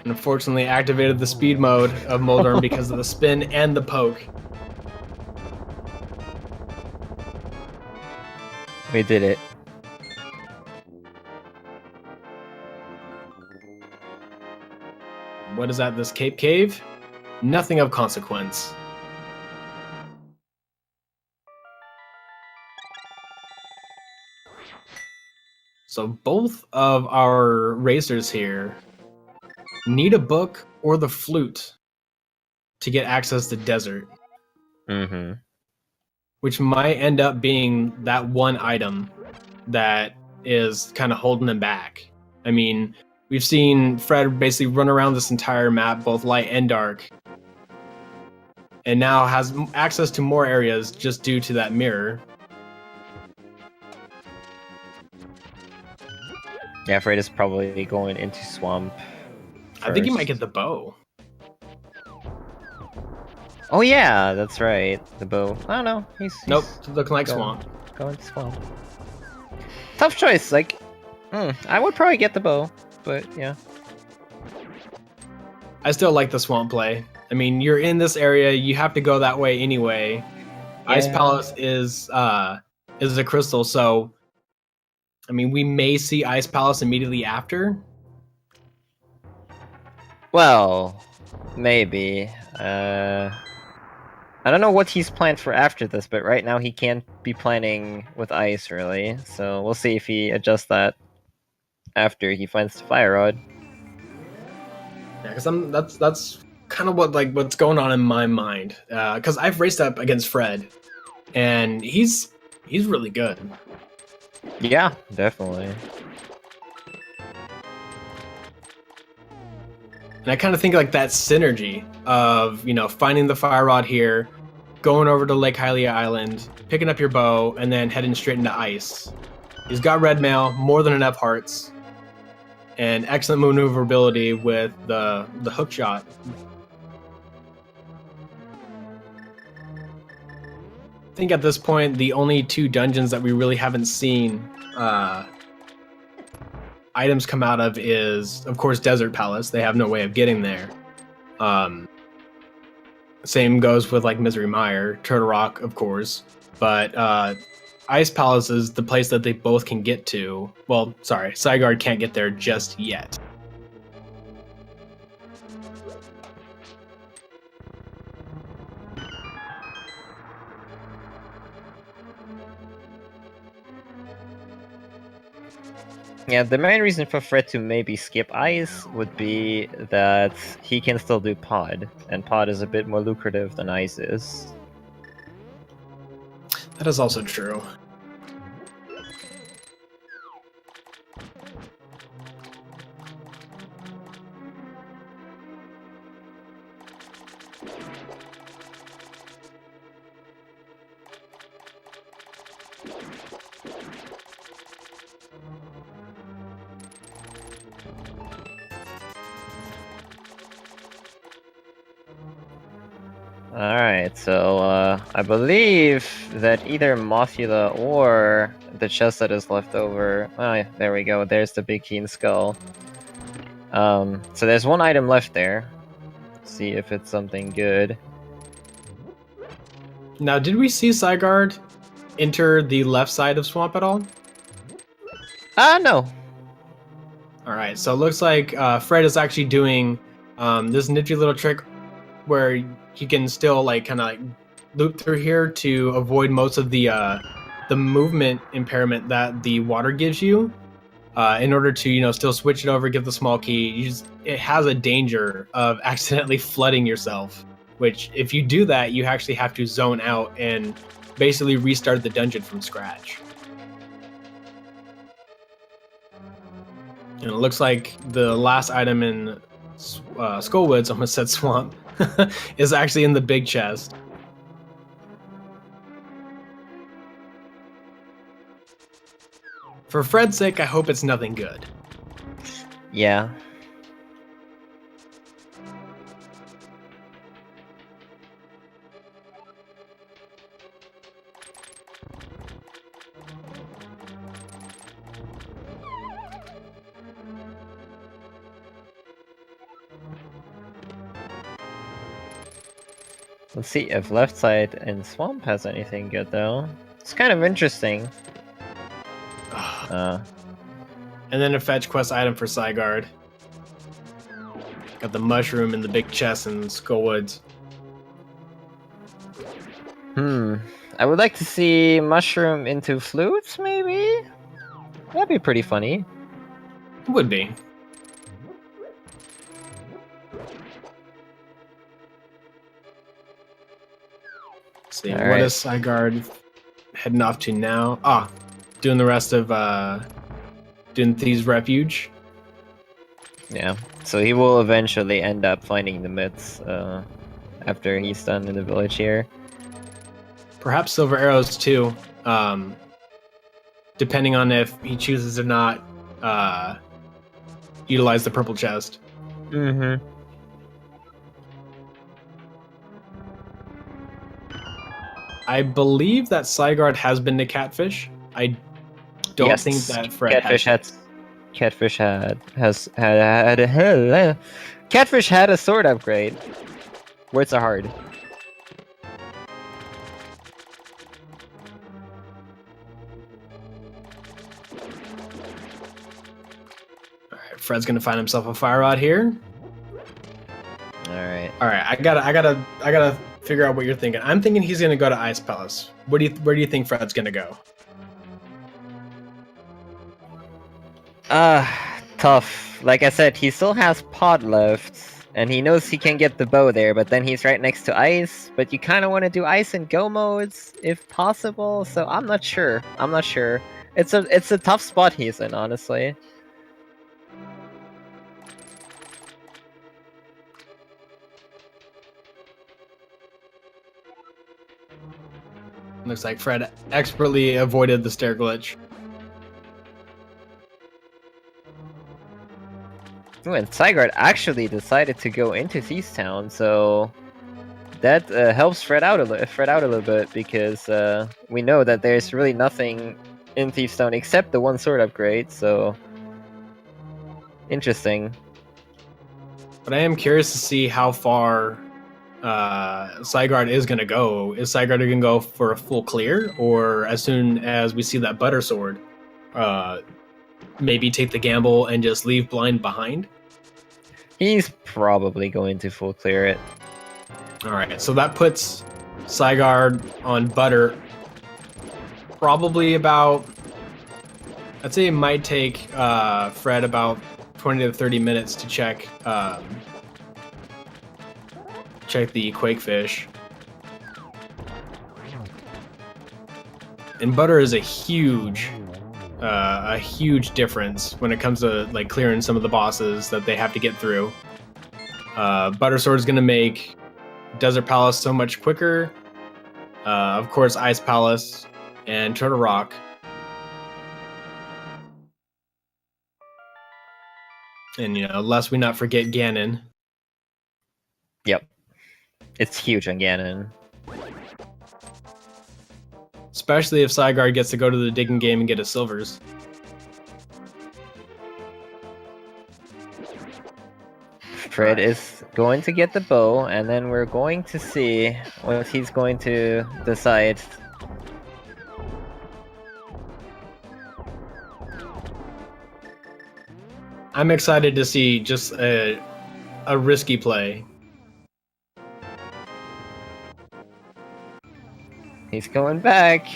And unfortunately activated the speed mode of Moldorm because of the spin and the poke. We did it. What is that, this Cape Cave? Nothing of consequence. So both of our racers here need a book or the flute to get access to desert. Mm-hmm. Which might end up being that one item that is kind of holding them back. I mean, we've seen Fred basically run around this entire map, both light and dark, and now has access to more areas just due to that mirror. Yeah, Fred is probably going into swamp. I think he first. might get the bow. Oh yeah, that's right. The bow. I don't know. He's Nope, looking like going- swamp. Going to swamp. Tough choice. Like, I would probably get the bow, but yeah. I still like the swamp play. I mean, you're in this area, you have to go that way anyway. Ice Yeah. Palace is a crystal, so I mean, we may see Ice Palace immediately after. Well, maybe. I don't know what he's planned for after this, but right now he can't be planning with ice, really. So we'll see if he adjusts that after he finds the fire rod. Yeah, because that's kind of what's going on in my mind. Because I've raced up against Fred, and he's really good. Yeah, definitely. And I kind of think like that synergy of, finding the fire rod here, going over to Lake Hylia Island, picking up your bow, and then heading straight into ice. He's got red mail, more than enough hearts, and excellent maneuverability with the hook shot. I think at this point, the only two dungeons that we really haven't seen items come out of is, of course, Desert Palace. They have no way of getting there. Same goes with like Misery Mire, Turtle Rock, of course. But Ice Palace is the place that they both can get to. Well, sorry, Psigarde can't get there just yet. Yeah, the main reason for Fred to maybe skip ice would be that he can still do pod, and pod is a bit more lucrative than ice is. That is also true. Alright, so I believe that either Mothula or the chest that is left over... Oh, yeah, there we go, there's the big keen skull. So there's one item left there. See if it's something good. Now, did we see Psigarde enter the left side of Swamp at all? No. Alright, so it looks like Fred is actually doing this nifty little trick where he can still kind of loop through here to avoid most of the movement impairment that the water gives you. in order to still switch it over, get the small key. It has a danger of accidentally flooding yourself, which if you do that, you actually have to zone out and basically restart the dungeon from scratch. And it looks like the last item in Skullwoods, almost said swamp, is actually in the big chest. For Fred's sake, I hope it's nothing good. Yeah. Let's see if left side and swamp has anything good though. It's kind of interesting. And then a fetch quest item for Psigarde. Got the mushroom in the big chest in Skullwoods. I would like to see mushroom into flutes, maybe? That'd be pretty funny. Would be. Let's see, what is Psigarde heading off to now? Doing the rest of doing Thieves' Refuge. Yeah, so he will eventually end up finding the myths after he's done in the village here. Perhaps Silver Arrows too, depending on if he chooses to not utilize the purple chest. Mm-hmm. I believe that Psigarde has been to Catfish. I don't think that Fred has. Catfish had a sword upgrade. Words are hard. Alright, Fred's gonna find himself a fire rod here. Alright. Alright, I gotta figure out what you're thinking. I'm thinking he's gonna go to Ice Palace. Where do you think Fred's gonna go? Tough. Like I said, he still has pod left, and he knows he can get the bow there, but then he's right next to ice, but you kind of want to do ice and go modes, if possible, so I'm not sure. It's a tough spot he's in, honestly. Looks like Fred expertly avoided the stair glitch. Ooh, and Psigarde actually decided to go into Thieves Town, so that helps Fred out a little bit, because we know that there's really nothing in Thieves Town except the one sword upgrade. So interesting. But I am curious to see how far Psigarde is gonna go. Is Psigarde gonna go for a full clear, or as soon as we see that butter sword, maybe take the gamble and just leave blind behind? He's probably going to full clear it. Alright, so that puts Psigarde on butter probably about, I'd say it might take Fred about 20 to 30 minutes to check the Quakefish. And butter is a huge difference when it comes to like clearing some of the bosses that they have to get through. Butter Sword is going to make Desert Palace so much quicker. Of course, Ice Palace and Turtle Rock. And lest we not forget Ganon. Yep, it's huge on Ganon. Especially if Psigarde gets to go to the digging game and get his silvers. Fred is going to get the bow, and then we're going to see what he's going to decide. I'm excited to see just a risky play. He's going back.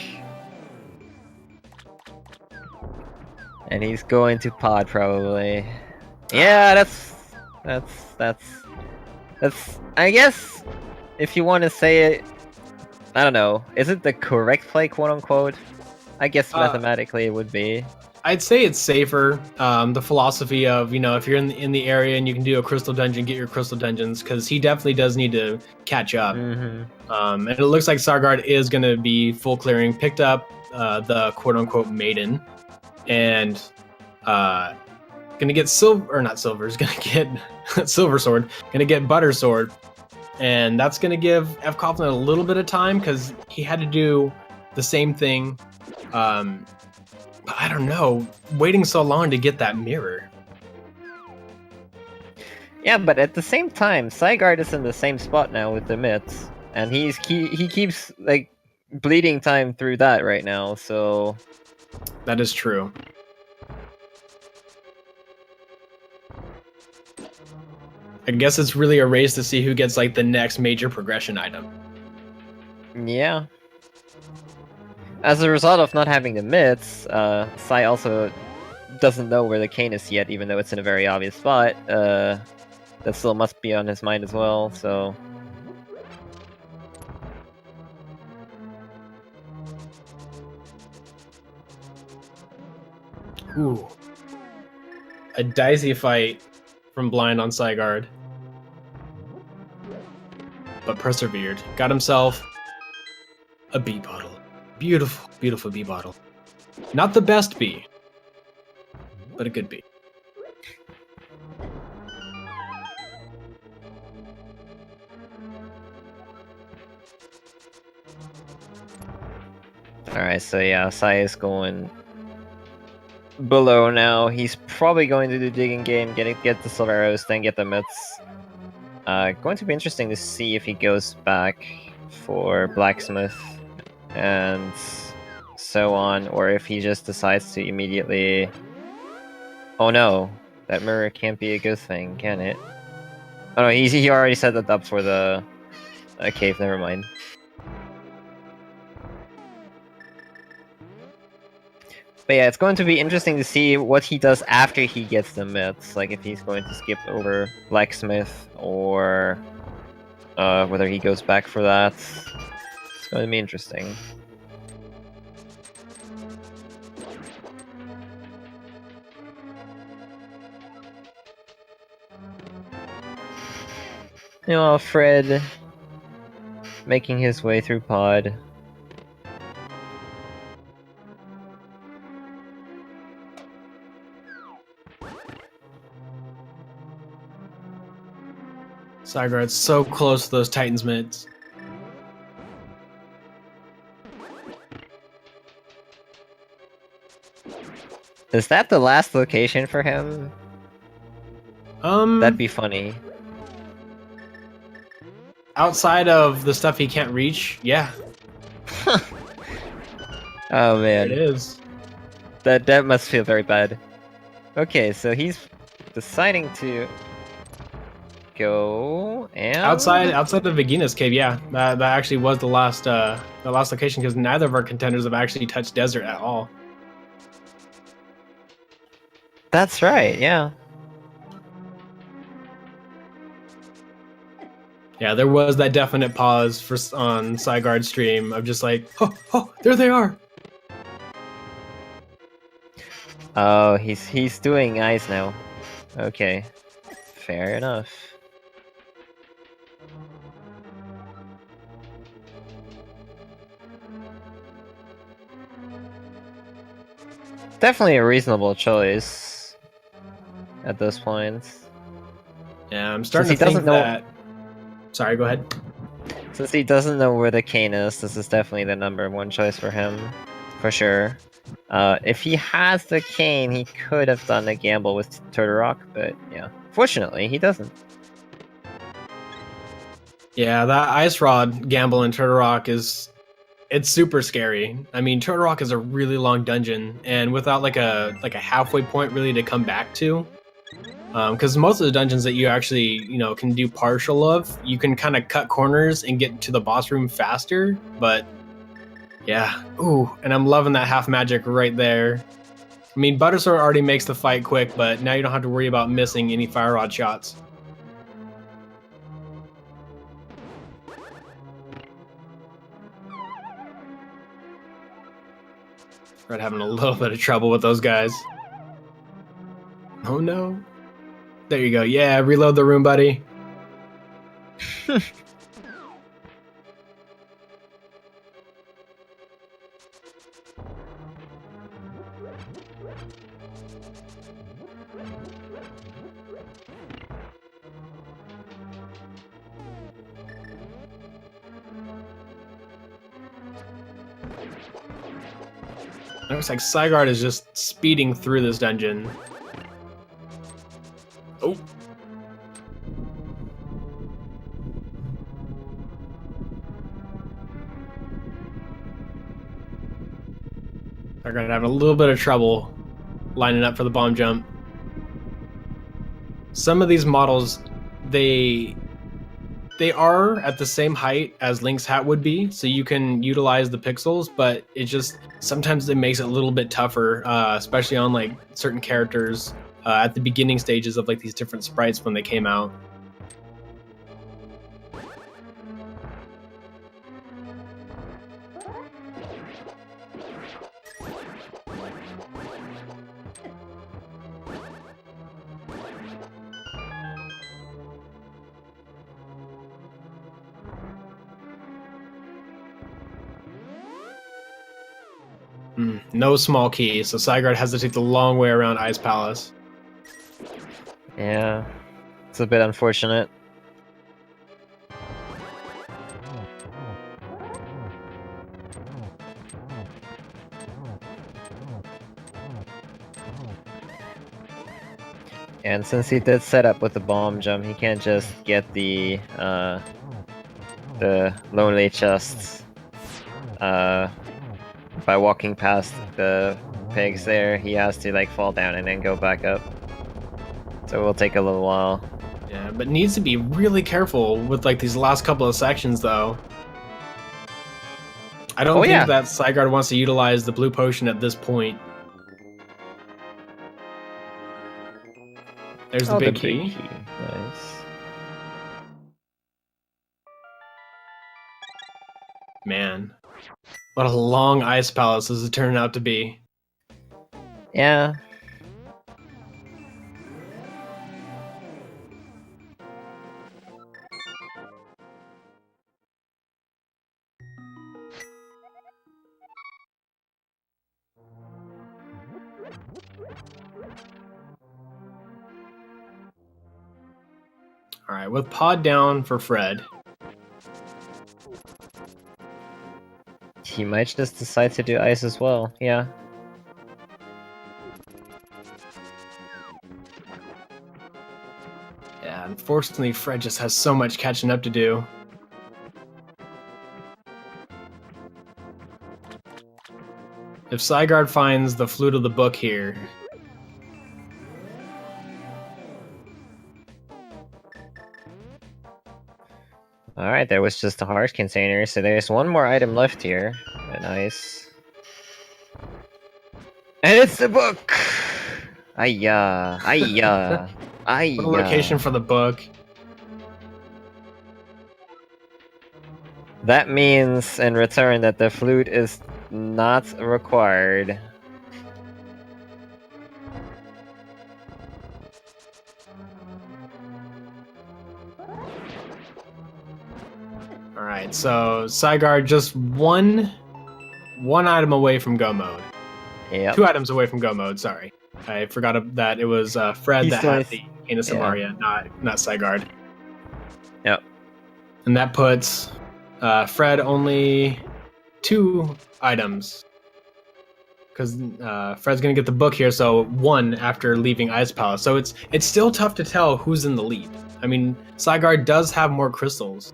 And he's going to pod probably. Yeah, that's. I guess if you want to say it, I don't know. Is it the correct play, quote unquote? I guess mathematically it would be. I'd say it's safer. The philosophy of, if you're in the area and you can do a crystal dungeon, get your crystal dungeons, because he definitely does need to catch up. And it looks like Psigarde is going to be full clearing, picked up the quote unquote maiden, and gonna get silver, or not silver, is gonna get silver sword, gonna get butter sword, and that's gonna give fcoughlin a little bit of time because he had to do the same thing. But I don't know, waiting so long to get that mirror. Yeah, but at the same time, Psigarde is in the same spot now with the mitts, and he keeps like bleeding time through that right now. So that is true. I guess it's really a race to see who gets like the next major progression item. Yeah. As a result of not having the mitts, Psy also doesn't know where the cane is yet, even though it's in a very obvious spot. That still must be on his mind as well, so... Ooh. A dicey fight from Blind on Psigarde. But persevered. Got himself a bee bottle. Beautiful, beautiful bee bottle. Not the best bee, but a good bee. Alright, so yeah, Sai is going below now. He's probably going to do digging game, get the silver arrows, then get the mitts. Going to be interesting to see if he goes back for blacksmith and so on, or if he just decides to immediately... Oh no, that mirror can't be a good thing, can it? Oh no, he already set that up for the cave, never mind. But yeah, it's going to be interesting to see what he does after he gets the mitts, like if he's going to skip over blacksmith, or whether he goes back for that. It's going to be interesting. You know, Fred making his way through pod. Psigarde's so close to those Titans mitts. Is that the last location for him? That'd be funny. Outside of the stuff he can't reach, yeah. Oh man. It is. That must feel very bad. Okay, so he's deciding to go and outside the Vagina's cave, yeah. That actually was the last location, because neither of our contenders have actually touched desert at all. That's right, yeah. Yeah, there was that definite pause on Psigarde's stream of just like, oh, there they are. Oh, he's doing eyes now. Okay, fair enough. Definitely a reasonable choice at this point. Yeah, I'm starting to think that... Sorry, go ahead. Since he doesn't know where the cane is, this is definitely the #1 choice for him, for sure. If he has the cane, he could have done a gamble with Turtle Rock, but yeah. Fortunately, he doesn't. Yeah, that Ice Rod gamble in Turtle Rock it's super scary. I mean, Turtle Rock is a really long dungeon, and without like a halfway point really to come back to, because most of the dungeons that you actually can do partial of, you can kind of cut corners and get to the boss room faster. But yeah, ooh, and I'm loving that half magic right there. I mean, Buttersword already makes the fight quick, but now you don't have to worry about missing any Fire Rod shots. Fred having a little bit of trouble with those guys. Oh no. There you go. Yeah, reload the room, buddy. Looks like Psigarde is just speeding through this dungeon. Oh. Psigarde having a little bit of trouble lining up for the bomb jump. Some of these models, they are at the same height as Link's hat would be, so you can utilize the pixels, but it just sometimes it makes it a little bit tougher, especially on like certain characters at the beginning stages of like these different sprites when they came out. No small key, so Psigarde has to take the long way around Ice Palace. Yeah, it's a bit unfortunate. And since he did set up with the bomb jump, he can't just get the lonely chests by walking past the pigs there. He has to like fall down and then go back up. So it will take a little while. Yeah, but needs to be really careful with like these last couple of sections though. I don't think that Psigarde wants to utilize the blue potion at this point. There's the big key. Nice. Man, what a long Ice Palace does it turn out to be. Yeah. Alright, with pod down for Fred. He might just decide to do ice as well, yeah. Yeah, unfortunately Fred just has so much catching up to do. If Psigarde finds the Flute of the Book here... Alright, there was just a heart container, so there's one more item left here. Nice. And it's the book! Ayya, ayya, ayya. What a location for the book. That means, in return, that the flute is not required. Alright, so Psigarde just one item away from go mode. Yep. 2 items away from go mode, sorry. I forgot that it was Fred that had the Anus Samaria, not Psigarde. Yep. And that puts Fred only 2 items. Because Fred's gonna get the book here, so 1 after leaving Ice Palace. So it's still tough to tell who's in the lead. I mean, Psigarde does have more crystals.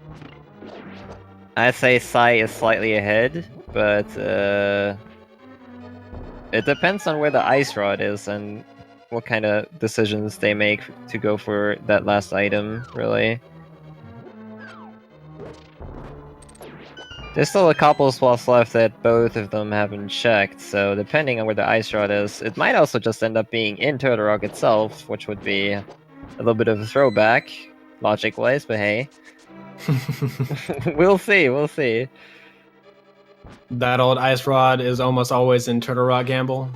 I'd say Psy is slightly ahead, but it depends on where the ice rod is and what kind of decisions they make to go for that last item, really. There's still a couple spots left that both of them haven't checked, so depending on where the ice rod is, it might also just end up being in Turtle Rock itself, which would be a little bit of a throwback, logic-wise, but hey. We'll see, we'll see. That old ice rod is almost always in Turtle Rock Gamble.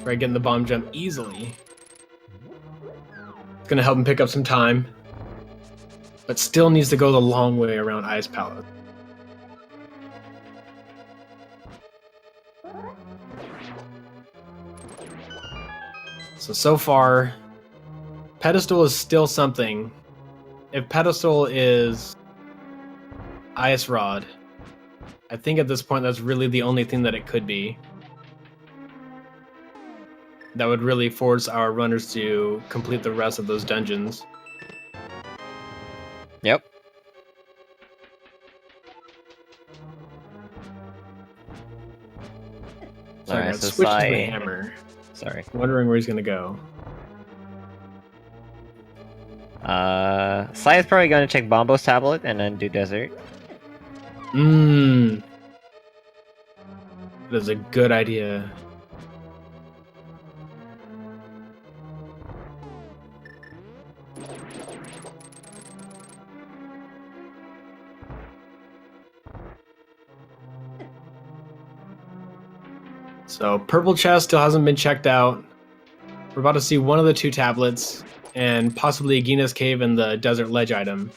Right, getting the bomb jump easily. It's gonna help him pick up some time. But still needs to go the long way around Ice Palace. So far, Pedestal is still something. If Pedestal is Ice Rod, I think at this point that's really the only thing that it could be. That would really force our runners to complete the rest of those dungeons. Yep. Alright, so switch to the hammer. Sorry. Wondering where he's gonna go. Sai's probably gonna check Bombo's tablet and then do desert. That is a good idea. So purple chest still hasn't been checked out. We're about to see one of the two tablets and possibly Agina's cave and the desert ledge item.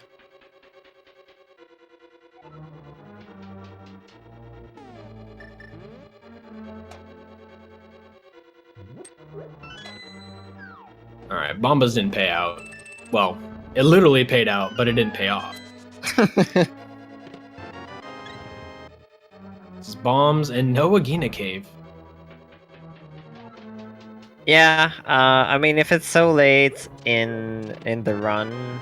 Alright, Bombas didn't pay out. Well, it literally paid out, but it didn't pay off. It's bombs and no Agina cave. Yeah, I mean, if it's so late in the run,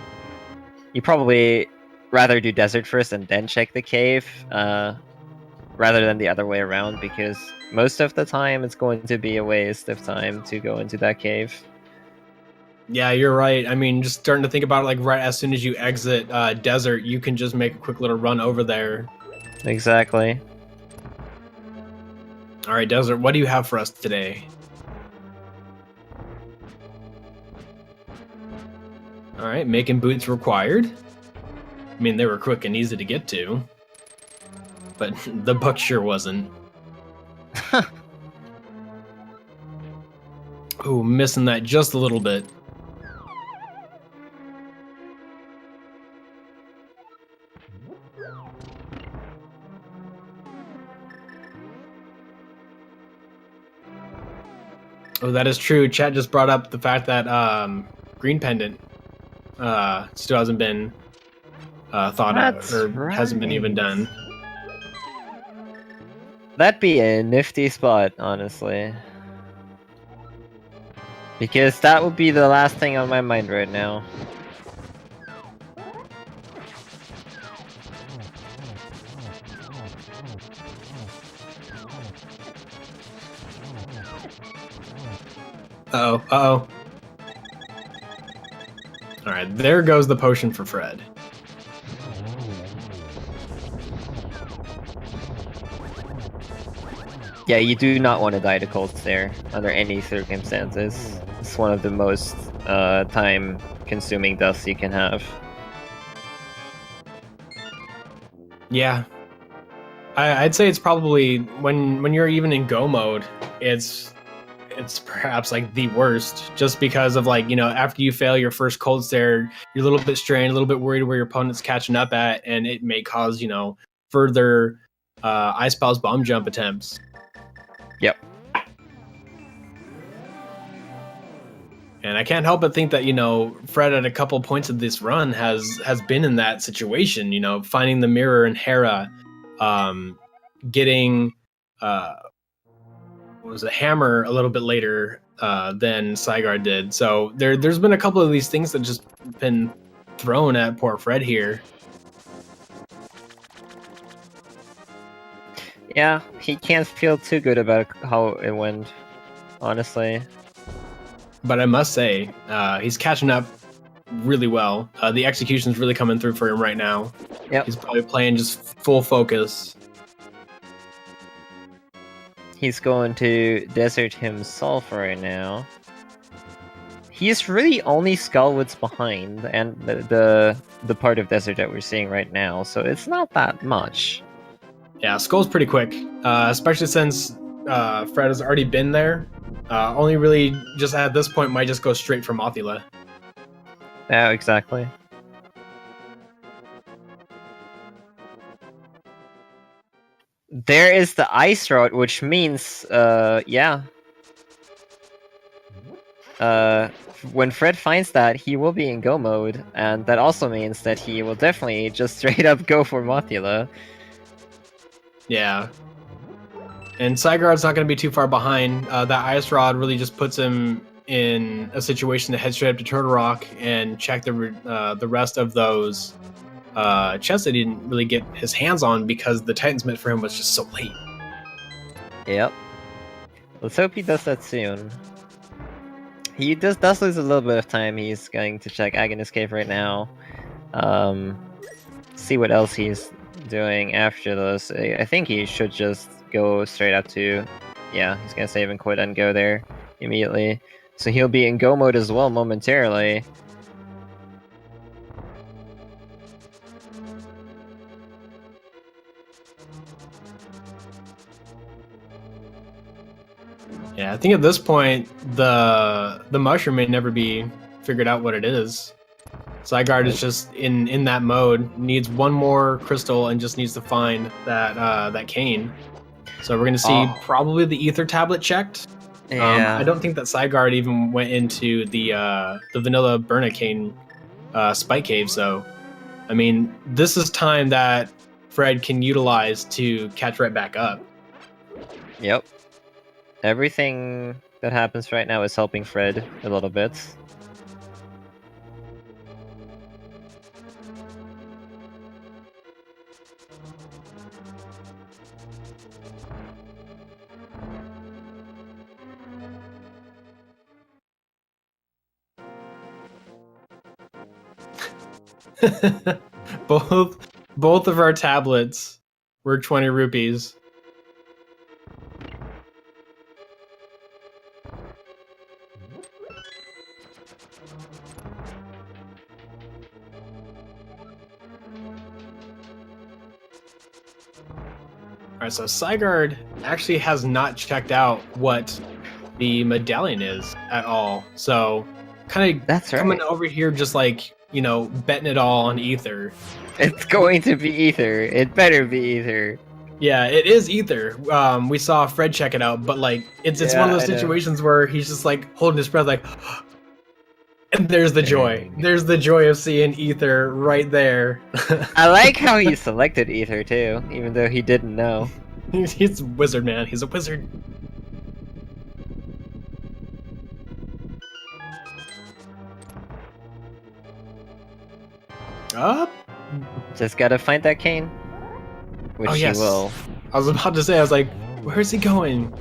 you probably rather do desert first and then check the cave, rather than the other way around, because most of the time it's going to be a waste of time to go into that cave. Yeah, you're right. I mean, just starting to think about it, like right as soon as you exit desert, you can just make a quick little run over there. Exactly. All right, desert, what do you have for us today? All right, making boots required. I mean, they were quick and easy to get to, but the book sure wasn't. Ooh, missing that just a little bit. Oh, that is true. Chat just brought up the fact that green pendant still hasn't been thought of, or hasn't been even done. That'd be a nifty spot, honestly. Because that would be the last thing on my mind right now. Uh-oh, uh-oh. Alright, there goes the potion for Fred. Yeah, you do not want to die to cold stare under any circumstances. It's one of the most time-consuming deaths you can have. Yeah. I'd say it's probably, when you're even in go mode, it's perhaps like the worst, just because of, like, you know, after you fail your first cold stare, you're a little bit strained, a little bit worried where your opponent's catching up at, and it may cause, you know, further Ice Palace bomb jump attempts. Yep. And I can't help but think that, you know, Fred at a couple points of this run has been in that situation, you know, finding the mirror in Hera, getting was a hammer a little bit later than Psigarde did. So there's been a couple of these things that just been thrown at poor Fred here. Yeah, he can't feel too good about how it went, honestly. But I must say, he's catching up really well. The execution's really coming through for him right now. Yep. He's probably playing just full focus. He's going to desert himself right now. He's really only Skullwood's behind, and the part of desert that we're seeing right now, so it's not that much. Yeah, Skull's pretty quick, especially since Fred has already been there. Only really just at this point might just go straight for Mothula. Yeah, exactly. There is the ice rod, which means, yeah. When Fred finds that, he will be in go mode, and that also means that he will definitely just straight up go for Mothula. Yeah. And Psigarde's not going to be too far behind. That ice rod really just puts him in a situation to head straight up to Turtle Rock and check the rest of those chests that he didn't really get his hands on because the Titan's Mitt for him was just so late. Yep. Let's hope he does that soon. He does lose a little bit of time. He's going to check Agonist Cave right now. See what else he's doing after this. I think he should just go straight up to... Yeah, he's gonna save and quit and go there immediately. So he'll be in go mode as well momentarily. Yeah, I think at this point, the mushroom may never be figured out what it is. Psigarde is just in that mode, needs one more crystal and just needs to find that cane. So we're gonna see probably the ether tablet checked. Yeah. I don't think that Psigarde even went into the vanilla Burnacane spike cave. So, I mean, this is time that Fred can utilize to catch right back up. Yep. Everything that happens right now is helping Fred a little bit. both of our tablets were 20 rupees. Alright, so Psigarde actually has not checked out what the medallion is at all. So, kind of coming over here just like, you know, betting it all on ether. It's going to be ether. It better be ether. Yeah, it is ether. We saw Fred check it out, but like it's one of those situations where he's just like holding his breath like and there's the joy. There's the joy of seeing ether right there. I like how he selected ether too, even though he didn't know. He's a wizard, man. He's a wizard. Up. Just gotta find that cane. Which he will. I was about to say, I was like, where's he going?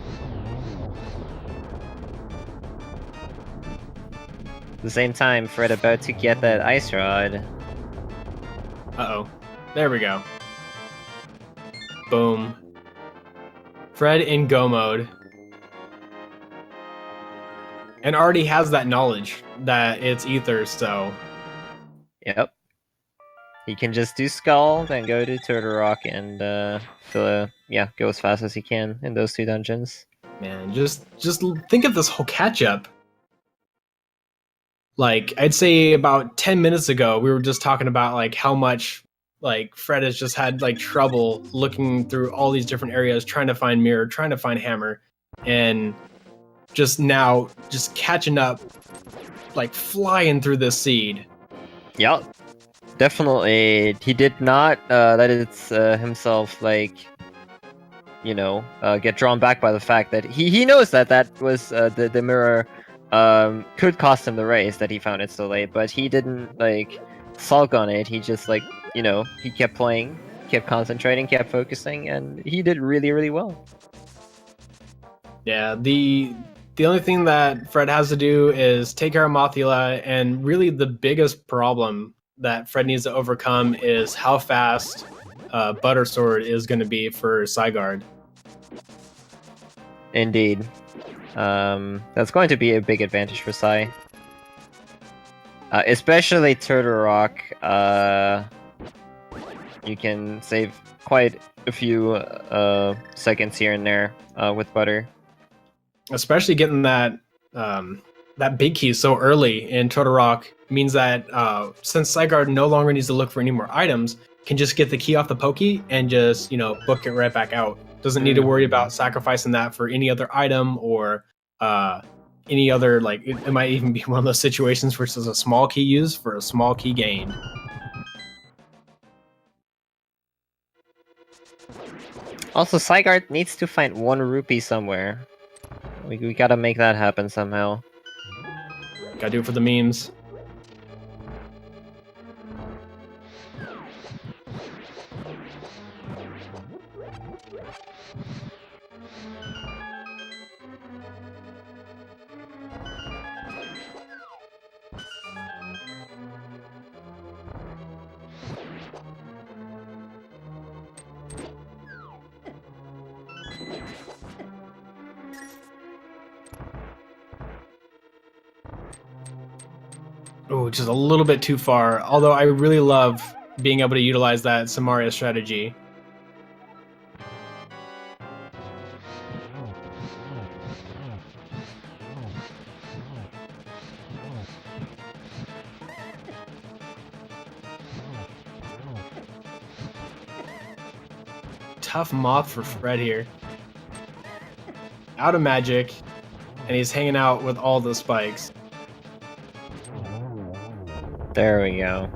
At the same time, Fred about to get that ice rod. Uh-oh. There we go. Boom. Fred in go mode. And already has that knowledge that it's ether, so... Yep. He can just do Skull, then go to Turtle Rock and go as fast as he can in those two dungeons. Man, just think of this whole catch-up. Like, I'd say about 10 minutes ago, we were just talking about like how much like Fred has just had like trouble looking through all these different areas, trying to find Mirror, trying to find Hammer, and just now just catching up, like flying through this seed. Yep. Definitely, he did not let it himself, like, you know, get drawn back by the fact that he knows that was the mirror could cost him the race, that he found it so late, but he didn't, like, sulk on it. He just, like, you know, he kept playing, kept concentrating, kept focusing, and he did really, really well. Yeah, the the only thing that Fred has to do is take care of Mothula, and really the biggest problem that Fred needs to overcome is how fast Butter Sword is going to be for Zygarde. Indeed. That's going to be a big advantage for Psy. Especially Turtle Rock. You can save quite a few seconds here and there with Butter. Especially getting that that big key so early in Turtle Rock means that since Zygarde no longer needs to look for any more items, can just get the key off the Pokey and just, book it right back out. Doesn't need to worry about sacrificing that for any other item or any other, like, it might even be one of those situations where it's a small key used for a small key gained. Also, Zygarde needs to find 1 rupee somewhere. We gotta make that happen somehow. Gotta do it for the memes. Oh, just a little bit too far. Although I really love being able to utilize that Samaria strategy. Tough moth for Fred here. Out of magic, and he's hanging out with all the spikes. There we go.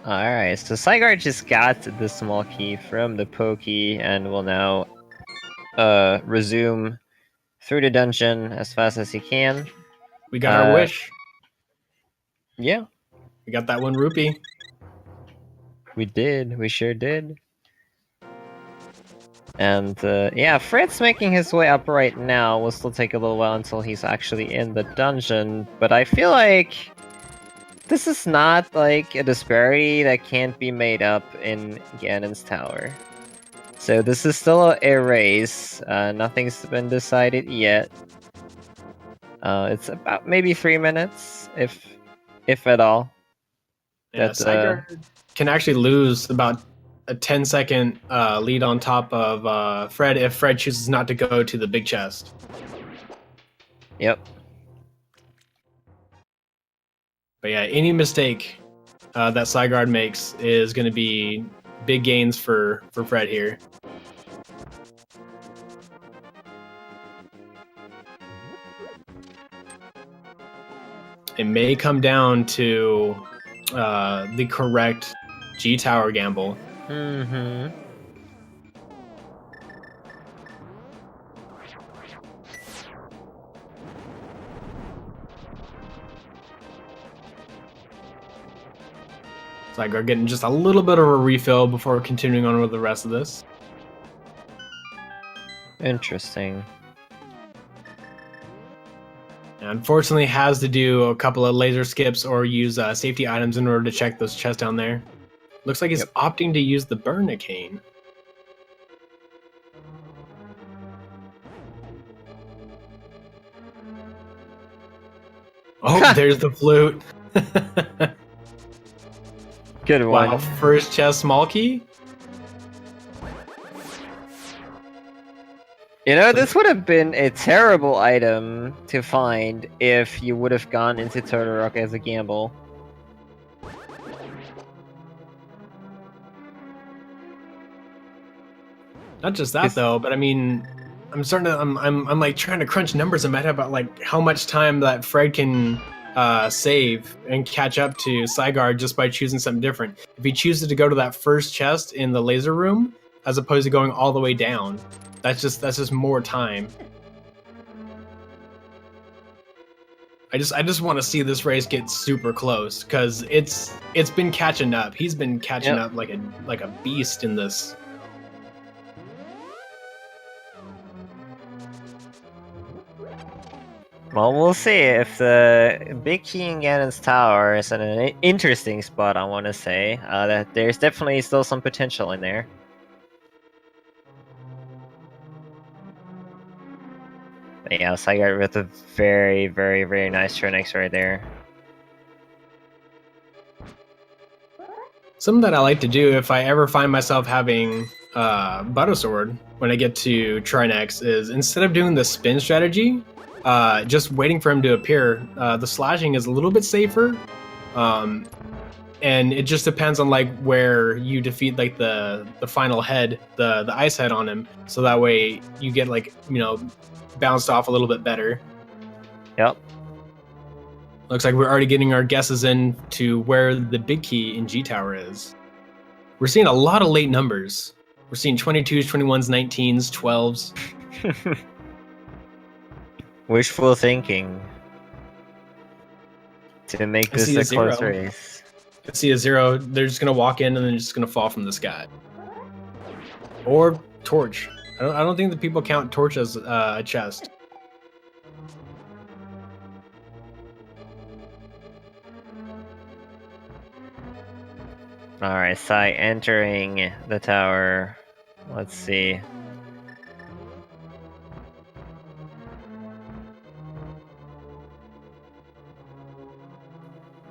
Alright, so Zygarde just got the small key from the Pokey and will now resume through the dungeon as fast as he can. We got our wish. Yeah. We got that 1 rupee. We did. We sure did. And yeah, Fred's making his way up right now. Will still take a little while until he's actually in the dungeon, but I feel like this is not like a disparity that can't be made up in Ganon's Tower. So this is still a race. Nothing's been decided yet. It's about maybe 3 minutes, if at all. Yeah, Zygarde can actually lose about a 10-second lead on top of Fred if Fred chooses not to go to the big chest. Yep. But yeah, any mistake that Zygarde makes is going to be big gains for Fred here. It may come down to the correct G-Tower gamble. Mm-hmm. Zygarde getting just a little bit of a refill before continuing on with the rest of this. Interesting. And unfortunately has to do a couple of laser skips or use safety items in order to check those chests down there. Looks like he's opting to use the Burnicane. Oh, there's the flute. Good one. Wow, first chest small key? You know, this would have been a terrible item to find if you would have gone into Turtle Rock as a gamble. Not just that though, but I mean, I'm like trying to crunch numbers in my head about like how much time that Fred can save and catch up to Psigarde just by choosing something different. If he chooses to go to that first chest in the laser room, as opposed to going all the way down, that's just more time. I just want to see this race get super close because it's been catching up. He's been catching up like a beast in this. Well, we'll see if the Big Key in Ganon's Tower is in an interesting spot. I want to say that there's definitely still some potential in there. But yeah, Psigarde with a very, very, very nice turn X right there. Something that I like to do if I ever find myself having Butter Sword when I get to try next is instead of doing the spin strategy, just waiting for him to appear. The slashing is a little bit safer, and it just depends on like where you defeat like the final head, the ice head on him, so that way you get like bounced off a little bit better. Yep. Looks like we're already getting our guesses in to where the big key in G Tower is. We're seeing a lot of late numbers. We're seeing 22s, 21s, 19s, 12s. Wishful thinking to make this a close race. I see a 0. They're just gonna walk in and then just gonna fall from the sky. Or torch. I don't think that people count torch as a chest. Alright, Psy entering the tower. Let's see.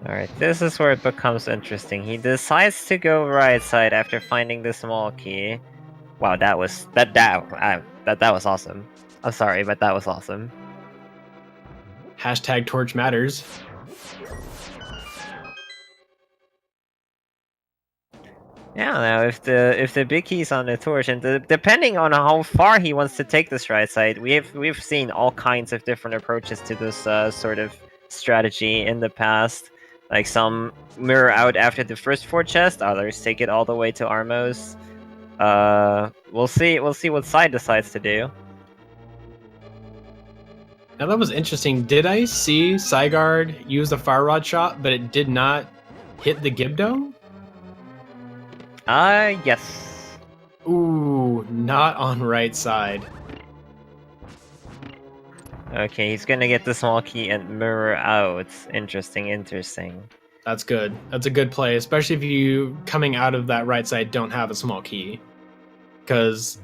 Alright, this is where it becomes interesting. He decides to go right side after finding the small key. Wow, that was awesome. I'm sorry, but that was awesome. Hashtag torch matters. Yeah, now if the big key's on the torch, and depending on how far he wants to take this right side, we've seen all kinds of different approaches to this sort of strategy in the past. Like some mirror out after the first 4 chests, others take it all the way to Armos. We'll see what side decides to do. Now that was interesting. Did I see Psigarde use the fire rod shot, but it did not hit the Gibdo? Yes. Ooh, not on right side. Okay, he's gonna get the small key and mirror out. Interesting. That's good. That's a good play, especially if you, coming out of that right side, don't have a small key. Because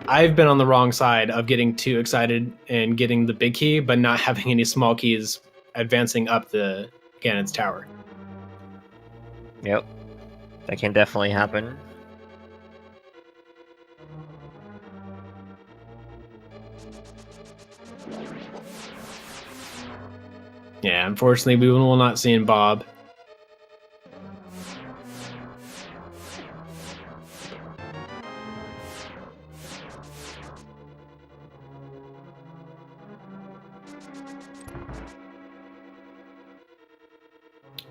I've been on the wrong side of getting too excited and getting the big key, but not having any small keys advancing up the Ganon's Tower. Yep. That can definitely happen. Yeah, unfortunately, we will not see Bob.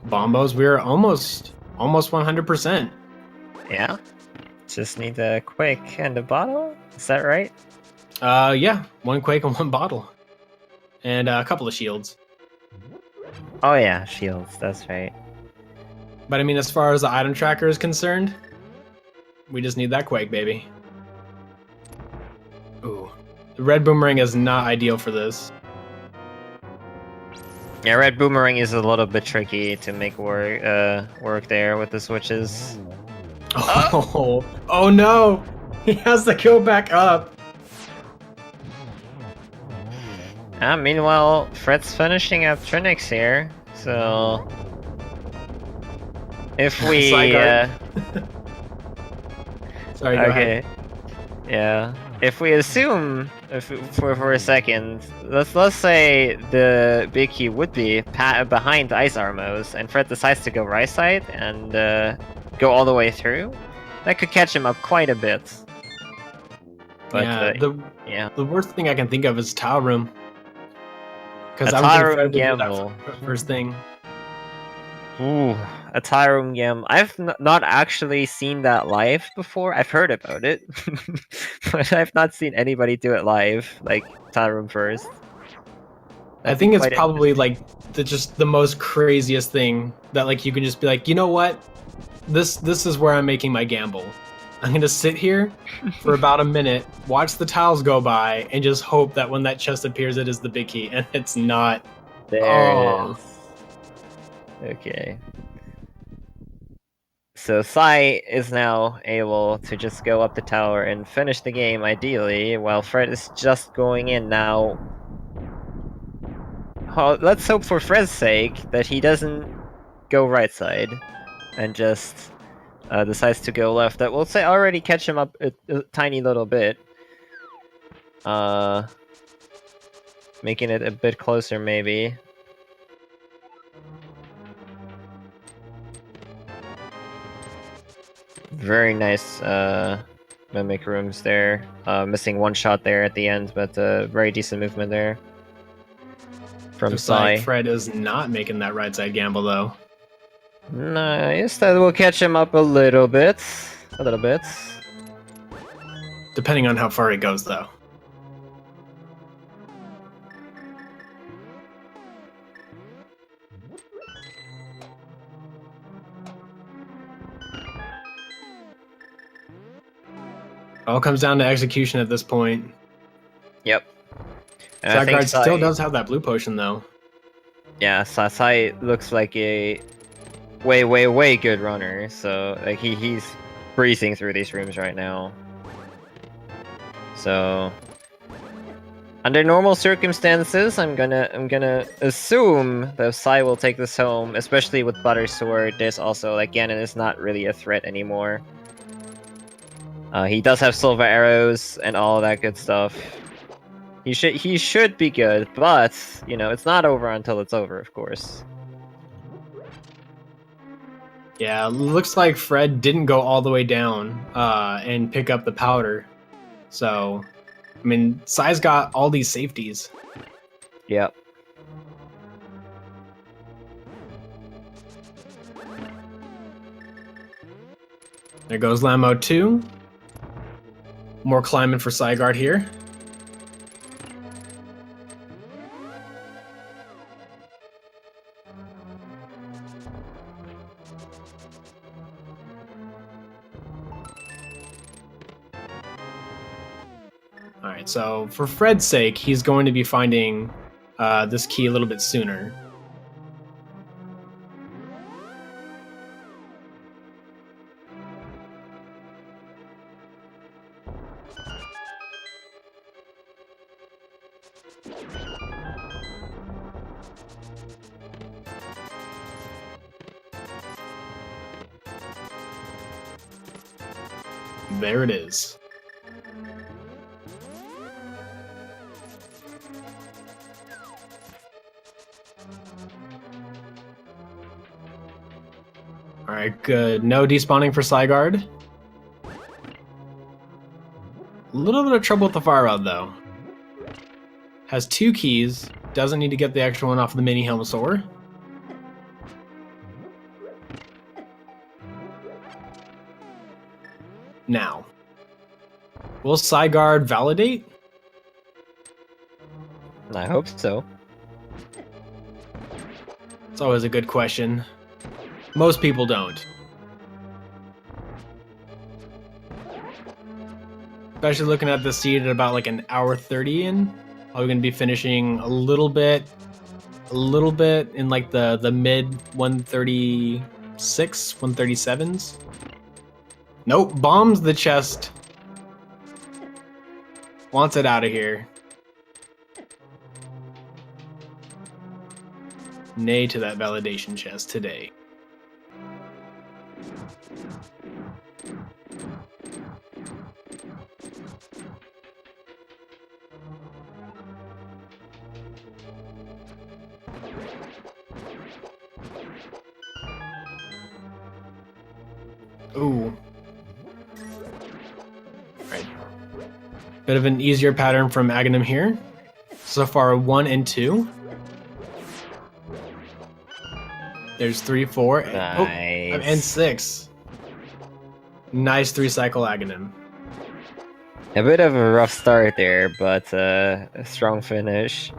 Bombos, we're almost 100%. Yeah. Just need a quick and a bottle. Is that right? Yeah, 1 quake and 1 bottle, and a couple of shields. Oh yeah, shields. That's right. But I mean, as far as the item tracker is concerned, we just need that quake, baby. Ooh, the red boomerang is not ideal for this. Yeah, red boomerang is a little bit tricky to make work there with the switches. Oh no! He has to go back up. Meanwhile, Fred's finishing up Trinix here, so if we Sorry, go okay, ahead. yeah, if we assume for a second, let's say the big key would be behind Ice Armos, and Fred decides to go right side and go all the way through, that could catch him up quite a bit. But The worst thing I can think of is Tau Room. Because A I was thinking Tyroom Fred would do Gamble. that first thing. Ooh, a Tyroom Gam. I've not actually seen that live before. I've heard about it, but I've not seen anybody do it live, like Tyroom first. I That'd be think it's quite probably interesting. like just the most craziest thing that like you can just be like, you know what? This is where I'm making my gamble. I'm gonna sit here for about a minute, watch the tiles go by, and just hope that when that chest appears, it is the big key, and it's not. There it Oh, is. Okay. So Sai is now able to just go up the tower and finish the game ideally, while Fred is just going in now. Well, let's hope for Fred's sake that he doesn't go right side and just decides to go left. That will say already catch him up a tiny little bit. Making it a bit closer maybe. Very nice mimic rooms there. Missing one shot there at the end, but very decent movement there from looks Sai. like Fred is not making that right side gamble though. Nice, that will catch him up a little bit. A little bit. Depending on how far it goes though. All comes down to execution at this point. Yep. And I think Psigarde still does have that blue potion though. Yeah, Sai looks like a way good runner. So like he's breezing through these rooms right now. So under normal circumstances, I'm gonna assume that Sai will take this home, especially with Butter Sword. There's also like Ganon is not really a threat anymore. He does have silver arrows and all that good stuff. He should be good, but you know it's not over until it's over, of course. Yeah, looks like Fred didn't go all the way down and pick up the powder. So, I mean, Sai's got all these safeties. Yep. There goes Lamo 2. More climbing for Psigarde here. Alright, so for Fred's sake, he's going to be finding this key a little bit sooner. There it is. Alright, good. No despawning for Psigarde. A little bit of trouble with the fire rod, though. Has 2 keys. Doesn't need to get the extra one off the mini Helmasaur. Now, will Psigarde validate? I hope so. It's always a good question. Most people don't. Especially looking at the seed at about like an hour 30 in. Are we going to be finishing a little bit in like the mid 136, 137s? Nope, bombs the chest. Wants it out of here. Nay to that validation chest today. Ooh. Right. Bit of an easier pattern from Aghanim here. So far, 1 and 2. There's 3, 4, Nice. and 6. Nice 3-cycle Aghanim. A bit of a rough start there, but a strong finish.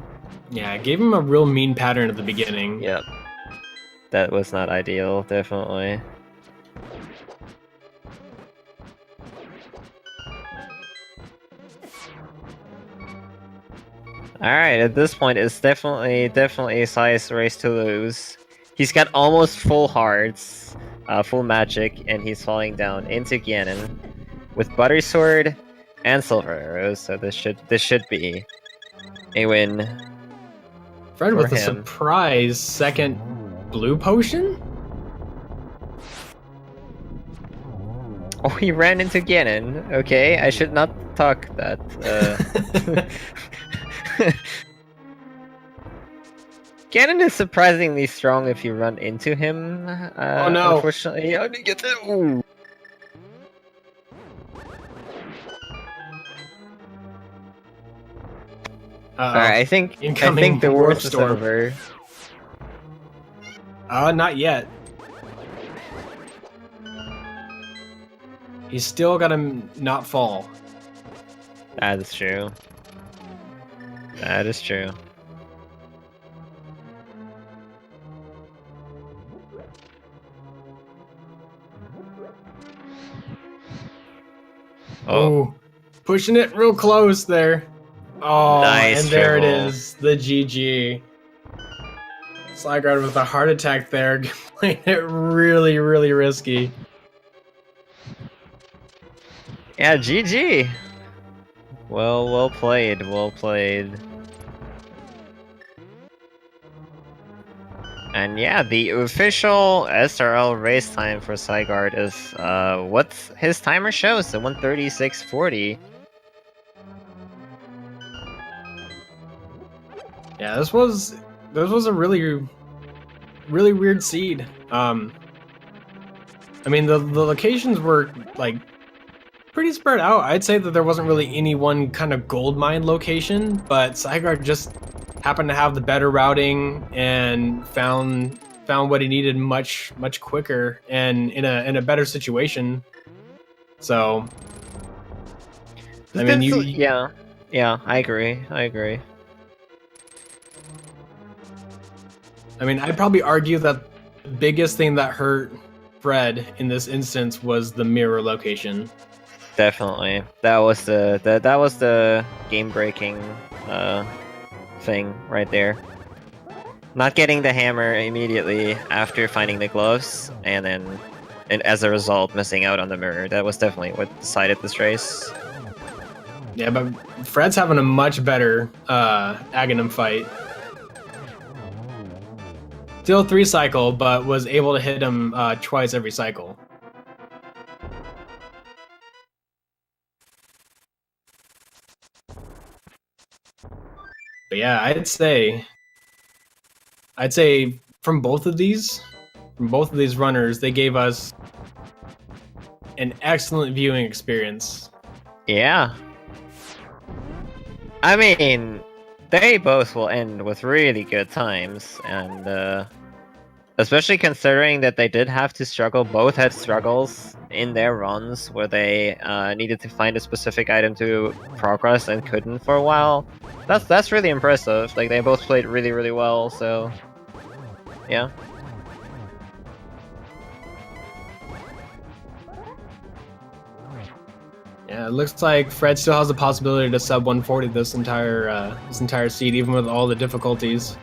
Yeah, it gave him a real mean pattern at the beginning. Yep. That was not ideal, definitely. Alright, at this point, it's definitely Sai's race to lose. He's got almost full hearts, full magic, and he's falling down into Ganon with Butter Sword and Silver Arrows, so this should be a win. Fred with a him. surprise second blue potion? Oh, he ran into Ganon. Okay, I should not talk that. Ganon is surprisingly strong if you run into him. Oh no! Unfortunately, how did he get that? Ooh. Alright, I think the worst is over. Not yet. He's still gotta not fall. That is true. That is true. Oh, pushing it real close there. Oh, nice and there dribble. it is, the GG. Psigarde with a heart attack there, playing it really, really risky. Yeah, GG. Well played, well played. And yeah, the official SRL race time for Psigarde is what his timer shows, so 1:36:40. Yeah, this was a really weird seed. I mean the locations were like pretty spread out. I'd say that there wasn't really any one kind of gold mine location, but Psigarde just happened to have the better routing and found what he needed much quicker and in a better situation. So I mean, yeah, I agree. I mean, I'd probably argue that the biggest thing that hurt Fred in this instance was the mirror location. Definitely, that was the game-breaking thing right there. Not getting the hammer immediately after finding the gloves, and as a result missing out on the mirror. That was definitely what decided this race. Yeah, but Fred's having a much better Aghanim fight. Still 3-cycle, but was able to hit him twice every cycle. But yeah, I'd say from both of these runners, they gave us an excellent viewing experience. Yeah. I mean, they both will end with really good times, and especially considering that they did have to struggle, both had struggles in their runs where they needed to find a specific item to progress and couldn't for a while. That's really impressive. Like, they both played really, really well, so yeah. Yeah, it looks like Fred still has the possibility to sub 140 this entire seed, even with all the difficulties.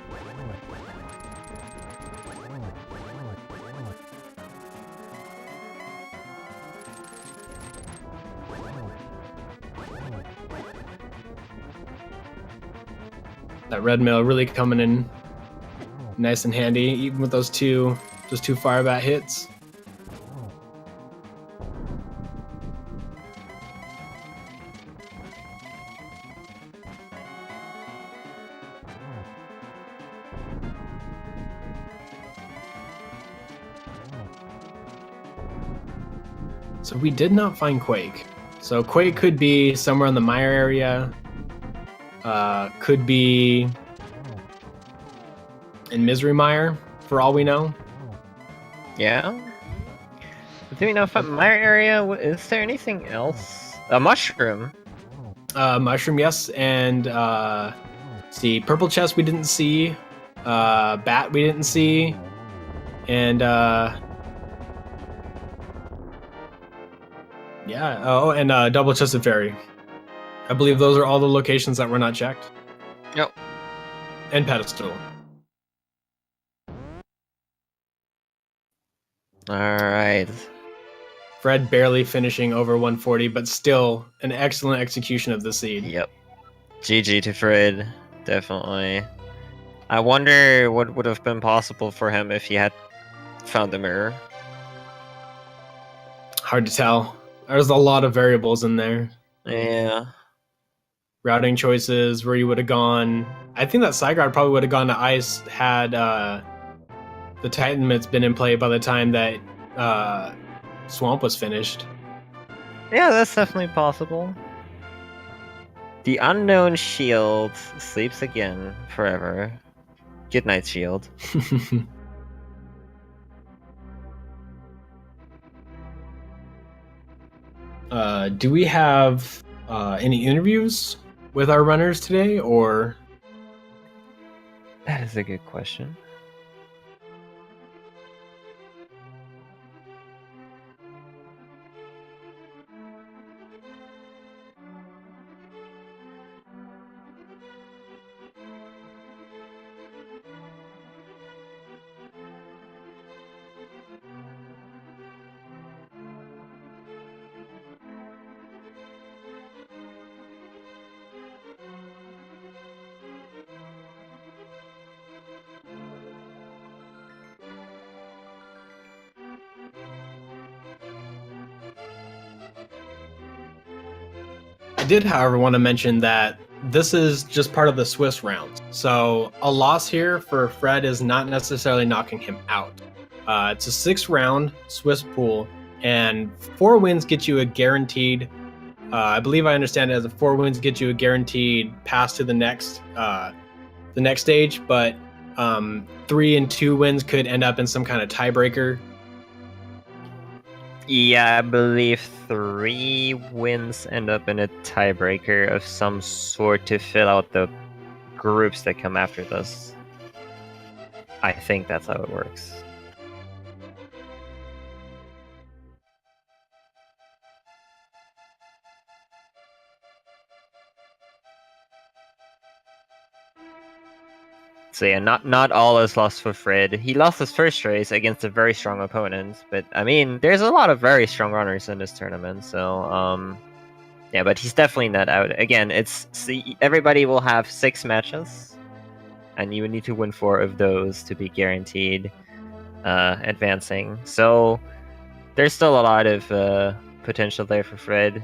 That red mail really coming in nice and handy, even with those two firebat hits. So we did not find Quake. So Quake could be somewhere in the Mire area. Could be in Misery Mire, for all we know. Yeah. Do we know if in my area, is there anything else? A mushroom. Mushroom, yes, and see, purple chest we didn't see, bat we didn't see, and yeah, oh, and double chested fairy. I believe those are all the locations that were not checked. Yep. And pedestal. Alright. Fred barely finishing over 140, but still an excellent execution of the seed. Yep. GG to Fred. Definitely. I wonder what would have been possible for him if he had found the mirror. Hard to tell. There's a lot of variables in there. Yeah. Routing choices, where you would have gone. I think that Psigarde probably would have gone to ice had the Titan Mit's been in play by the time that Swamp was finished. Yeah, that's definitely possible. The unknown shield sleeps again forever. Good night, shield. Do we have any interviews with our runners today, or? That is a good question. I did, however, want to mention that this is just part of the Swiss rounds. So a loss here for Fred is not necessarily knocking him out. It's a 6-round Swiss pool, and 4 wins get you a guaranteed. I believe I understand it as 4 wins get you a guaranteed pass to the next stage, but 3 and 2 wins could end up in some kind of tiebreaker. Yeah, I believe 3 wins end up in a tiebreaker of some sort to fill out the groups that come after this. I think that's how it works. So yeah, not all is lost for Fred. He lost his first race against a very strong opponent, but I mean, there's a lot of very strong runners in this tournament, so yeah, but he's definitely not out. Again, everybody will have 6 matches, and you would need to win 4 of those to be guaranteed advancing. So there's still a lot of potential there for Fred.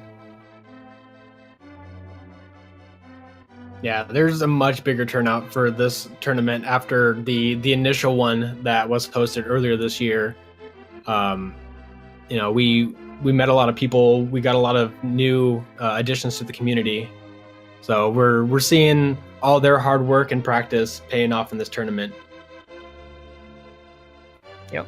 Yeah, there's a much bigger turnout for this tournament after the initial one that was hosted earlier this year. We met a lot of people. We got a lot of new additions to the community. So we're seeing all their hard work and practice paying off in this tournament. Yep.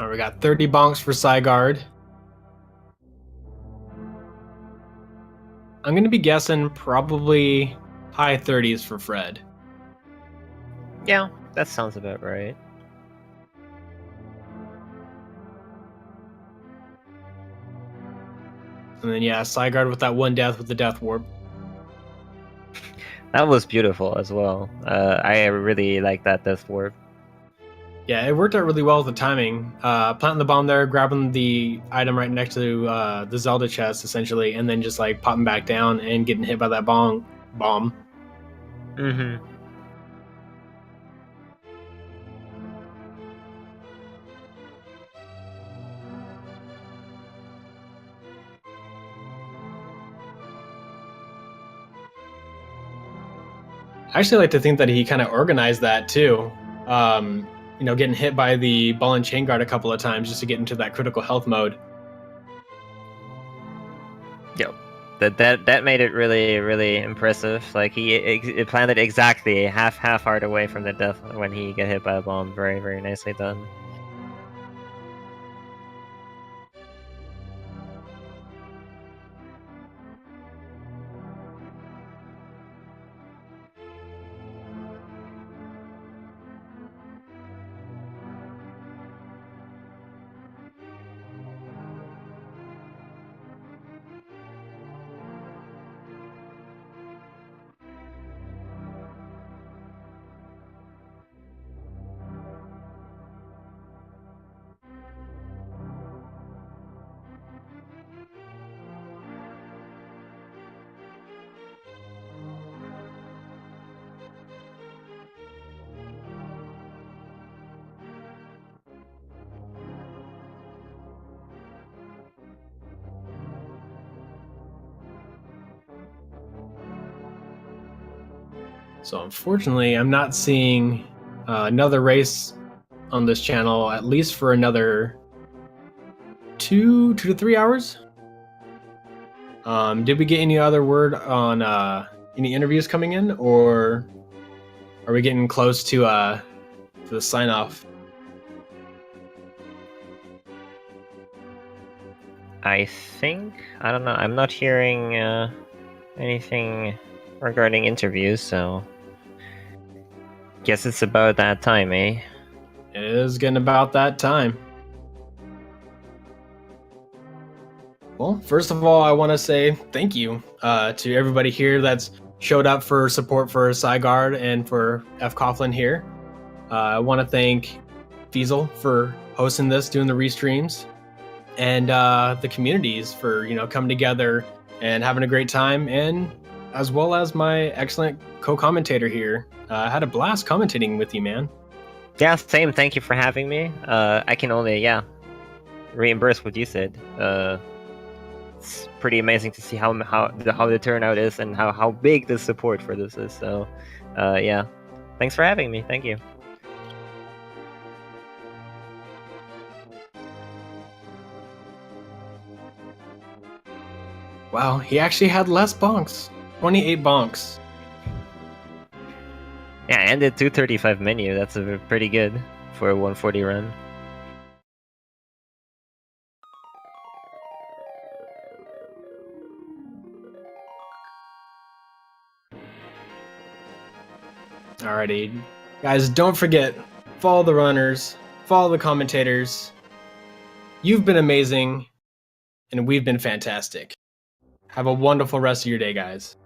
All right, we got 30 bonks for Psigarde. I'm going to be guessing probably high 30s for Fred. Yeah, that sounds about right. And then yeah, Psigarde with that one death with the death warp. That was beautiful as well. I really like that death warp. Yeah, it worked out really well with the timing. Planting the bomb there, grabbing the item right next to the Zelda chest, essentially, and then just like popping back down and getting hit by that bomb. Mm-hmm. I actually like to think that he kind of organized that too. Getting hit by the ball and chain guard a couple of times just to get into that critical health mode. Yep. That made it really, really impressive. Like it planted exactly half heart away from the death when he got hit by a bomb. Very, very nicely done. So unfortunately, I'm not seeing another race on this channel, at least for another 2 to 3 hours. Did we get any other word on any interviews coming in, or are we getting close to the sign off? I don't know. I'm not hearing anything regarding interviews, so guess it's about that time, eh? It is getting about that time. Well, first of all, I want to say thank you to everybody here that's showed up for support for Psigarde and for fcoughlin here. I want to thank Fiesel for hosting this, doing the restreams, and the communities for coming together and having a great time, and as well as my excellent co-commentator here. I had a blast commentating with you, man. Yeah, same. Thank you for having me. I can only reimburse what you said. It's pretty amazing to see how the turnout is and how big the support for this is. So, yeah, thanks for having me. Thank you. Wow, he actually had less bonks. 28 bonks. Yeah, and the 235 menu. That's pretty good for a 140 run. Alrighty, guys, don't forget, follow the runners, follow the commentators. You've been amazing, and we've been fantastic. Have a wonderful rest of your day, guys.